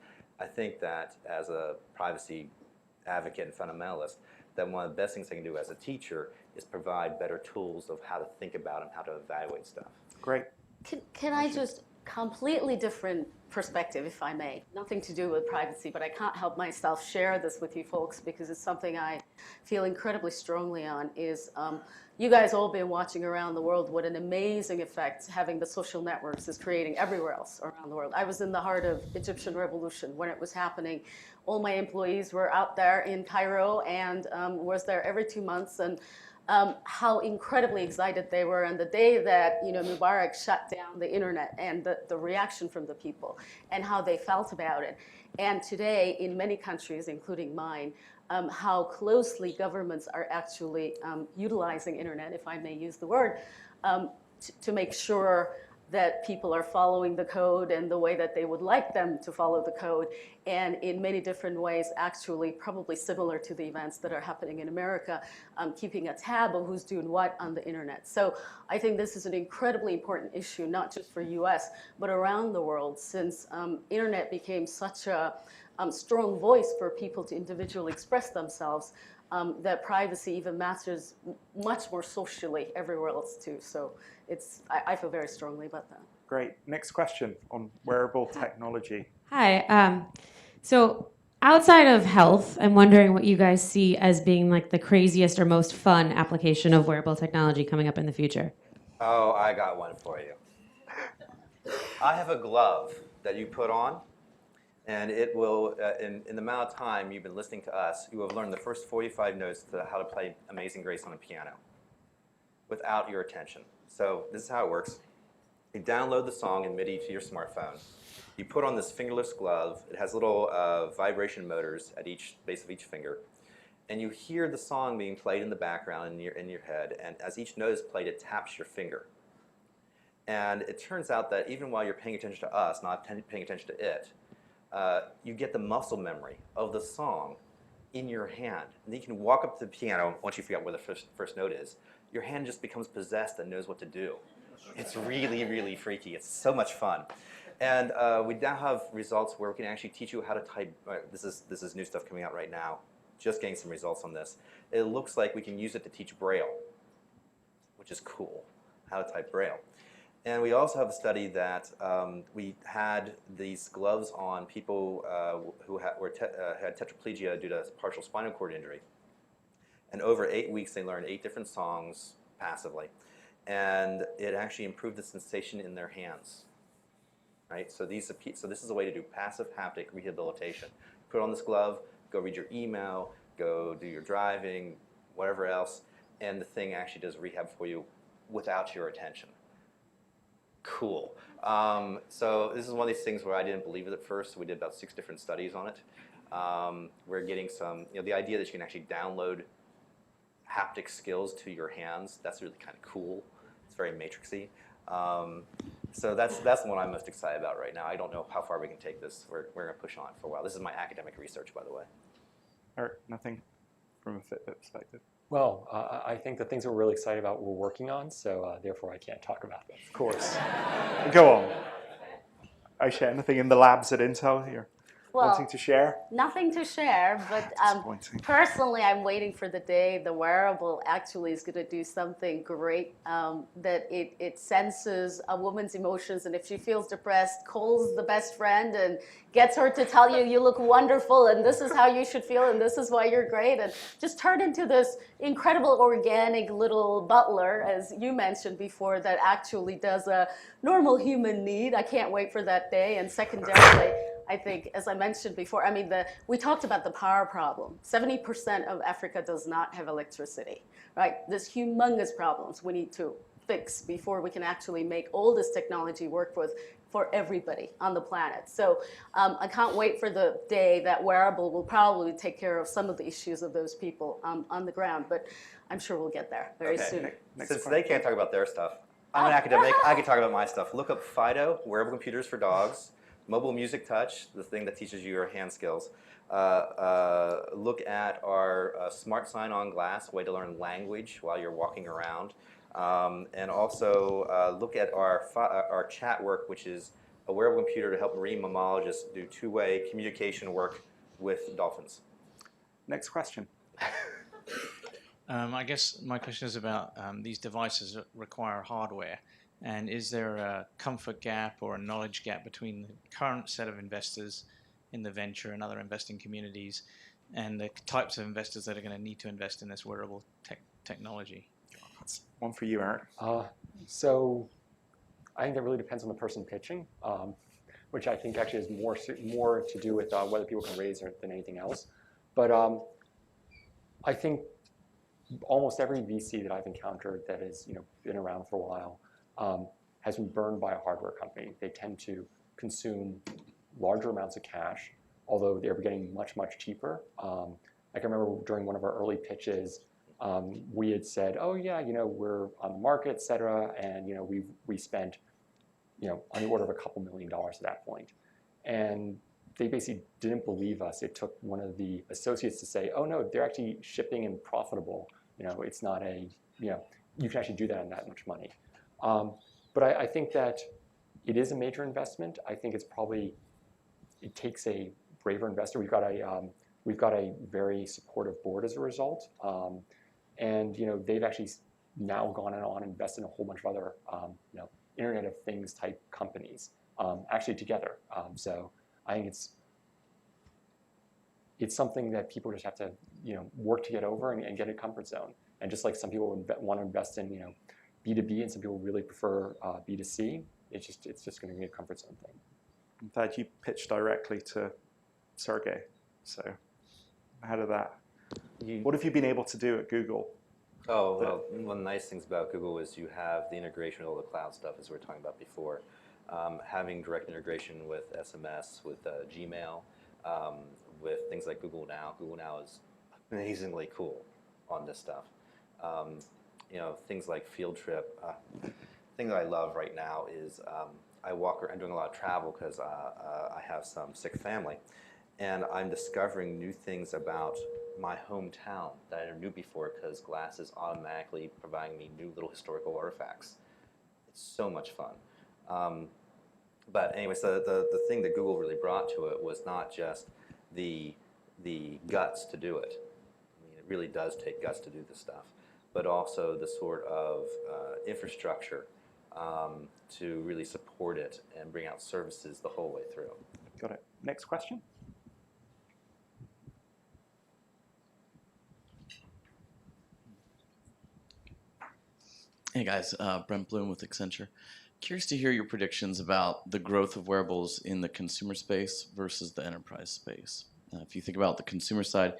I think that as a privacy advocate and fundamentalist, that one of the best things I can do as a teacher is provide better tools of how to think about and how to evaluate stuff. Great. Can I just, completely different perspective, if I may. Nothing to do with privacy, but I can't help myself share this with you folks because it's something I feel incredibly strongly on, is you guys all been watching around the world what an amazing effect having the social networks is creating everywhere else around the world. I was in the heart of Egyptian revolution when it was happening. All my employees were out there in Cairo and was there every 2 months, and how incredibly excited they were. And the day that Mubarak shut down the internet, and the reaction from the people and how they felt about it. And today in many countries, including mine, how closely governments are actually utilizing internet, if I may use the word, to make sure that people are following the code and the way that they would like them to follow the code, and in many different ways, actually probably similar to the events that are happening in America, keeping a tab of who's doing what on the internet. So I think this is an incredibly important issue, not just for US, but around the world, since internet became such a strong voice for people to individually express themselves, that privacy even matters much more socially everywhere else too. So I feel very strongly about that. Great. Next question on wearable technology. Hi. So outside of health, I'm wondering what you guys see as being like the craziest or most fun application of wearable technology coming up in the future. Oh, I got one for you. I have a glove that you put on, And it will, in the amount of time you've been listening to us, you have learned the first 45 notes to how to play Amazing Grace on a piano without your attention. So this is how it works. You download the song in MIDI to your smartphone. You put on this fingerless glove. It has little vibration motors at each base of each finger. And you hear the song being played in the background in your head. And as each note is played, it taps your finger. And it turns out that even while you're paying attention to us, not paying attention to it, you get the muscle memory of the song in your hand. And then you can walk up to the piano once you figure out where the first note is. Your hand just becomes possessed and knows what to do. It's really, really freaky. It's so much fun. And we now have results where we can actually teach you how to type. This is new stuff coming out right now. Just getting some results on this. It looks like we can use it to teach Braille, which is cool, how to type Braille. And we also have a study that we had these gloves on people who had tetraplegia due to partial spinal cord injury. And over 8 weeks, they learned 8 different songs passively. And it actually improved the sensation in their hands. Right? So this is a way to do passive haptic rehabilitation. Put on this glove, go read your email, go do your driving, whatever else, and the thing actually does rehab for you without your attention. Cool. So this is one of these things where I didn't believe it at first. So we did about 6 different studies on it. We're getting some, the idea that you can actually download haptic skills to your hands, that's really kind of cool. It's very matrixy. So that's the one I'm most excited about right now. I don't know how far we can take this. We're going to push on for a while. This is my academic research, by the way. Eric, nothing from a Fitbit perspective? Well, I think the things we're really excited about we're working on, so therefore I can't talk about them, of course. Go on. Ayse, anything in the labs at Intel here? Well, Wanting to share? nothing to share, but Disappointing. personally, I'm waiting for the day the wearable actually is going to do something great, that it senses a woman's emotions, and if she feels depressed, calls the best friend and gets her to tell you, you look wonderful, and this is how you should feel, and this is why you're great, and just turn into this incredible organic little butler, as you mentioned before, that actually does a normal human need. I can't wait for that day, and secondarily, I think, as I mentioned before, I mean, we talked about the power problem. 70% of Africa does not have electricity, right? There's humongous problems we need to fix before we can actually make all this technology work for everybody on the planet. So I can't wait for the day that wearable will probably take care of some of the issues of those people on the ground, but I'm sure we'll get there very soon. Since they can't talk about their stuff, I'm an academic, I can talk about my stuff. Look up FIDO, Wearable Computers for Dogs. Mobile Music Touch, the thing that teaches you your hand skills. Look at our Smart Sign on Glass, way to learn language while you're walking around. And also look at our chat work, which is a wearable computer to help marine mammalogists do two-way communication work with dolphins. Next question. I guess my question is about these devices that require hardware. And is there a comfort gap or a knowledge gap between the current set of investors in the venture and other investing communities and the types of investors that are going to need to invest in this wearable technology? That's one for you, Eric. So I think that really depends on the person pitching, which I think actually has more to do with whether people can raise than anything else. But I think almost every VC that I've encountered that has been around for a while has been burned by a hardware company. They tend to consume larger amounts of cash, although they're getting much, much cheaper. I can remember during one of our early pitches, we had said, oh yeah, we're on the market, et cetera, and we spent on the order of a couple $1 million at that point. And they basically didn't believe us. It took one of the associates to say, oh no, they're actually shipping and profitable. It's not you can actually do that on that much money. But I think that it is a major investment. I think it takes a braver investor. We've got a very supportive board as a result, and they've actually now gone on and invested in a whole bunch of other Internet of Things type companies, actually together. So I think it's something that people just have to work to get over and get a comfort zone. And just like some people want to invest in B2B and some people really prefer B2C, it's just going to be a comfort zone thing. I'm glad you pitched directly to Sergey. So ahead of that. What have you been able to do at Google? Oh, well, one of the nice things about Google is you have the integration with all the cloud stuff, as we were talking about before. Having direct integration with SMS, with Gmail, with things like Google Now. Google Now is amazingly cool on this stuff. You know, things like Field Trip. Thing that I love right now is I'm doing a lot of travel because I have some sick family, and I'm discovering new things about my hometown that I never knew before because glasses automatically providing me new little historical artifacts. It's so much fun. But anyways, the thing that Google really brought to it was not just the guts to do it. I mean, it really does take guts to do this stuff, but also the sort of infrastructure to really support it and bring out services the whole way through. Got it. Next question. Hey guys, Brent Bloom with Accenture. Curious to hear your predictions about the growth of wearables in the consumer space versus the enterprise space. If you think about the consumer side,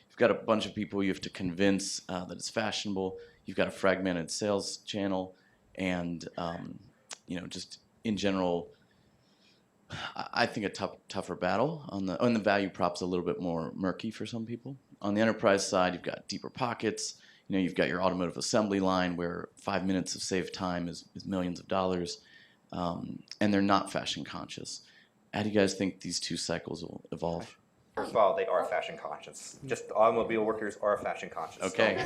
you've got a bunch of people you have to convince that it's fashionable. You've got a fragmented sales channel, and you know, just in general, I think a tougher battle on the value prop's a little bit more murky for some people. On the enterprise side, you've got deeper pockets. You know, you've got your automotive assembly line where 5 minutes of saved time is millions of dollars, and they're not fashion conscious. How do you guys think these two cycles will evolve? First of all, they are fashion conscious. Just automobile workers are fashion conscious. Okay.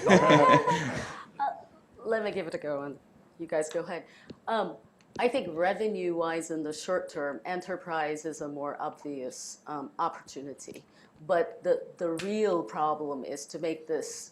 Let me give it a go, and you guys go ahead. I think revenue-wise in the short term, enterprise is a more obvious opportunity. But the real problem is to make this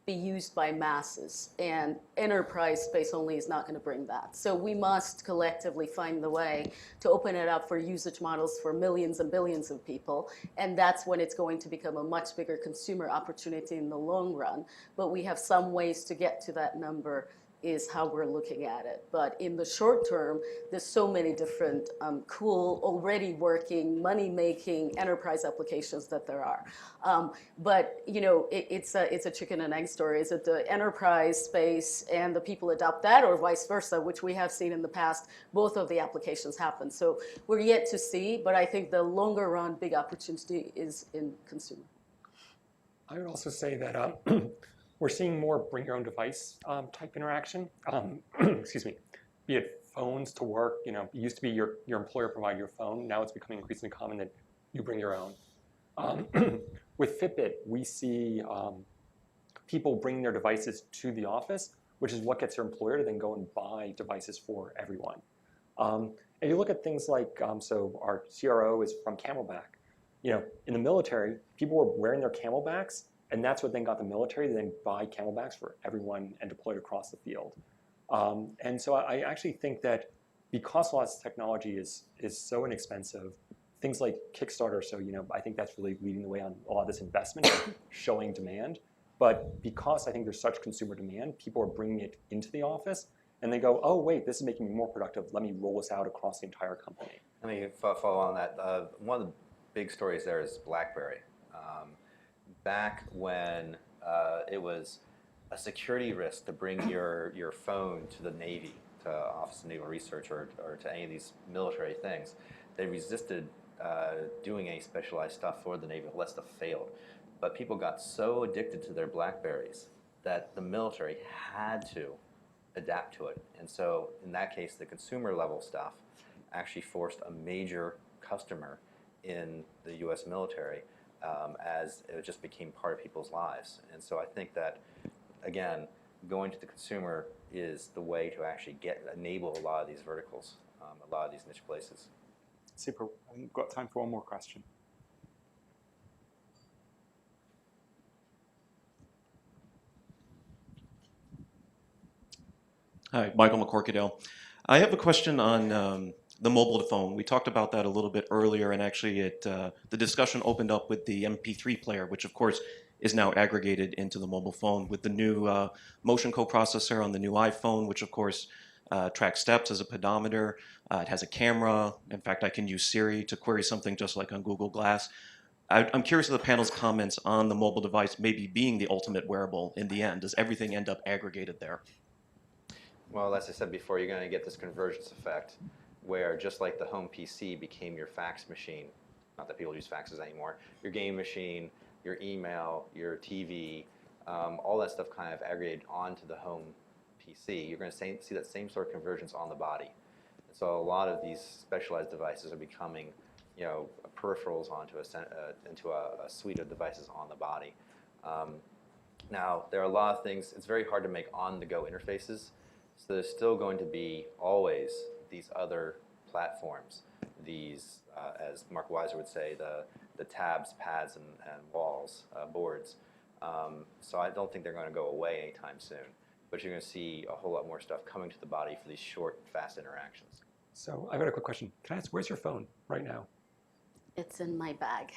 be used by masses, and enterprise space only is not going to bring that. So we must collectively find the way to open it up for usage models for millions and billions of people, and that's when it's going to become a much bigger consumer opportunity in the long run. But we have some ways to get to that number is how we're looking at it. But in the short term, there's so many different cool, already working, money-making enterprise applications that there are. But you know, it's a chicken and egg story. Is it the enterprise space and the people adopt that, or vice versa, which we have seen in the past? Both of the applications happen. So we're yet to see, but I think the longer run big opportunity is in consumer. I would also say that we're seeing more bring your own device type interaction. Excuse me, be it phones to work. You know, it used to be your employer provided your phone. Now it's becoming increasingly common that you bring your own. With Fitbit, we see people bringing their devices to the office, which is what gets their employer to then go and buy devices for everyone. And you look at things like, so our CRO is from Camelback. You know, in the military, people were wearing their Camelbacks, and that's what then got the military to then buy Camelbacks for everyone and deploy it across the field. And so I actually think that because a lot of this technology is so inexpensive, things like Kickstarter, so you know, I think that's really leading the way on a lot of this investment, showing demand. But because I think there's such consumer demand, people are bringing it into the office, and they go, oh wait, this is making me more productive. Let me roll this out across the entire company. Let me follow on that. One of the big stories there is Blackberry. Back when it was a security risk to bring your phone to the Navy, to Office of Naval Research, or to any of these military things, they resisted doing any specialized stuff for the Navy unless it failed. But people got so addicted to their Blackberries that the military had to adapt to it. And so in that case, the consumer level stuff actually forced a major customer in the US military as it just became part of people's lives. And so I think that, again, going to the consumer is the way to actually enable a lot of these verticals, a lot of these niche places. Super. I think we've got time for one more question. Hi, Michael McCorkadale. I have a question on the mobile phone. We talked about that a little bit earlier, and actually the discussion opened up with the MP3 player, which of course is now aggregated into the mobile phone with the new motion coprocessor on the new iPhone, which of course tracks steps as a pedometer. It has a camera. In fact, I can use Siri to query something just like on Google Glass. I'm curious of the panel's comments on the mobile device maybe being the ultimate wearable in the end. Does everything end up aggregated there? Well, as I said before, you're going to get this convergence effect where just like the home PC became your fax machine, not that people use faxes anymore, your game machine, your email, your TV, all that stuff kind of aggregated onto the home PC. You're going to see that same sort of convergence on the body. And so a lot of these specialized devices are becoming, peripherals onto into a suite of devices on the body. Now, there are a lot of things. It's very hard to make on-the-go interfaces. So there's still going to be always these other platforms, these, as Mark Weiser would say, the tabs, pads, and walls, boards. So I don't think they're going to go away anytime soon. But you're going to see a whole lot more stuff coming to the body for these short, fast interactions. So I've got a quick question. Can I ask, where's your phone right now? It's in my bag.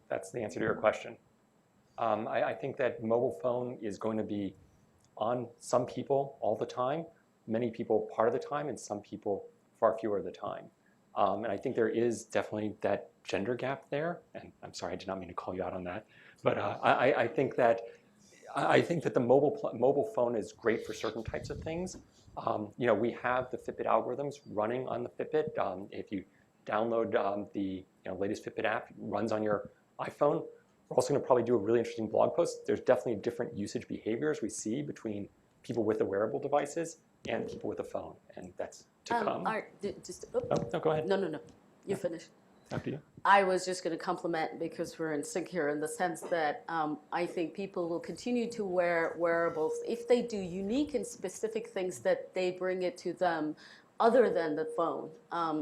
That's the answer to your question. I think that mobile phone is going to be on some people all the time, many people part of the time, and some people far fewer of the time. And I think there is definitely that gender gap there. And I'm sorry, I did not mean to call you out on that. But I think that the mobile phone is great for certain types of things. We have the Fitbit algorithms running on the Fitbit. If you download the latest Fitbit app, it runs on your iPhone. We're also going to probably do a really interesting blog post. There's definitely different usage behaviors we see between people with the wearable devices and people with a phone, and that's to come. No, go ahead. No. You finish. Up to you. I was just going to compliment, because we're in sync here, in the sense that I think people will continue to wear wearables if they do unique and specific things that they bring it to them other than the phone.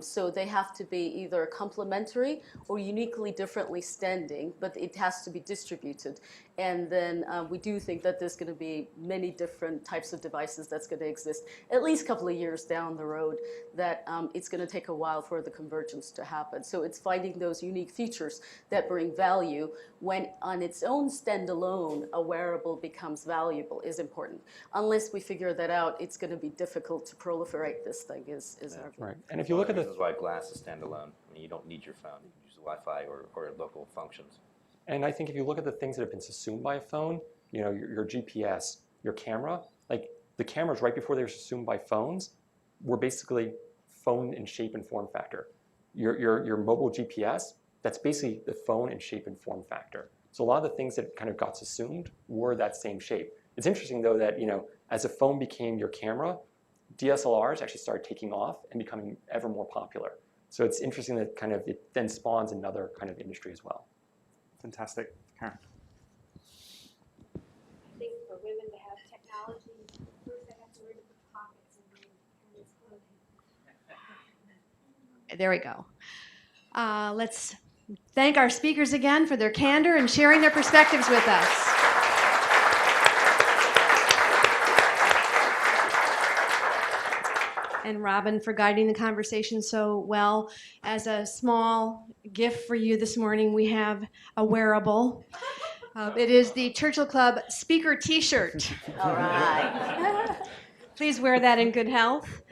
So they have to be either complementary or uniquely differently standing, but it has to be distributed. And then we do think that there's going to be many different types of devices that's going to exist at least a couple of years down the road, that it's going to take a while for the convergence to happen. So it's finding those unique features that bring value when on its own standalone a wearable becomes valuable is important. Unless we figure that out, it's going to be difficult to proliferate this thing is our view. Right. And if you look at this is why glass is standalone. I mean, you don't need your phone. You use Wi-Fi or local functions. And I think if you look at the things that have been subsumed by a phone, your GPS, your camera, like the cameras right before they were subsumed by phones were basically phone in shape and form factor. Your mobile GPS, that's basically the phone in shape and form factor. So a lot of the things that kind of got subsumed were that same shape. It's interesting though that, as a phone became your camera, DSLRs actually started taking off and becoming ever more popular. So it's interesting that kind of it then spawns another kind of industry as well. Fantastic. Karen. I think for women to have technology, first they have to learn to put pockets in women's clothing. There we go. Let's thank our speakers again for their candor and sharing their perspectives with us. And Robin for guiding the conversation so well. As a small gift for you this morning, we have a wearable. It is the Churchill Club speaker t-shirt. All right. Please wear that in good health.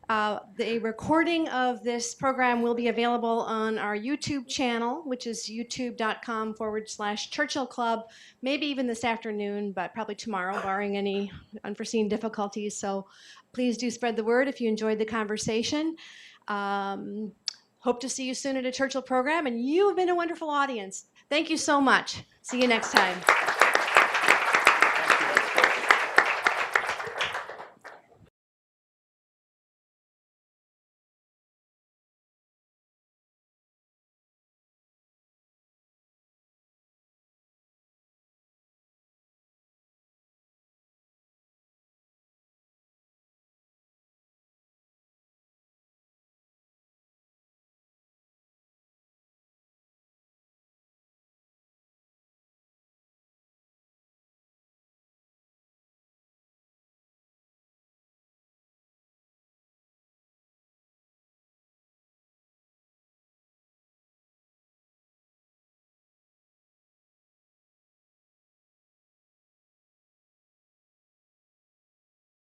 The recording of this program will be available on our YouTube channel, which is youtube.com/Churchill Club, maybe even this afternoon, but probably tomorrow, barring any unforeseen difficulties. So please do spread the word if you enjoyed the conversation. Hope to see you soon at a Churchill program, and you have been a wonderful audience. Thank you so much. See you next time.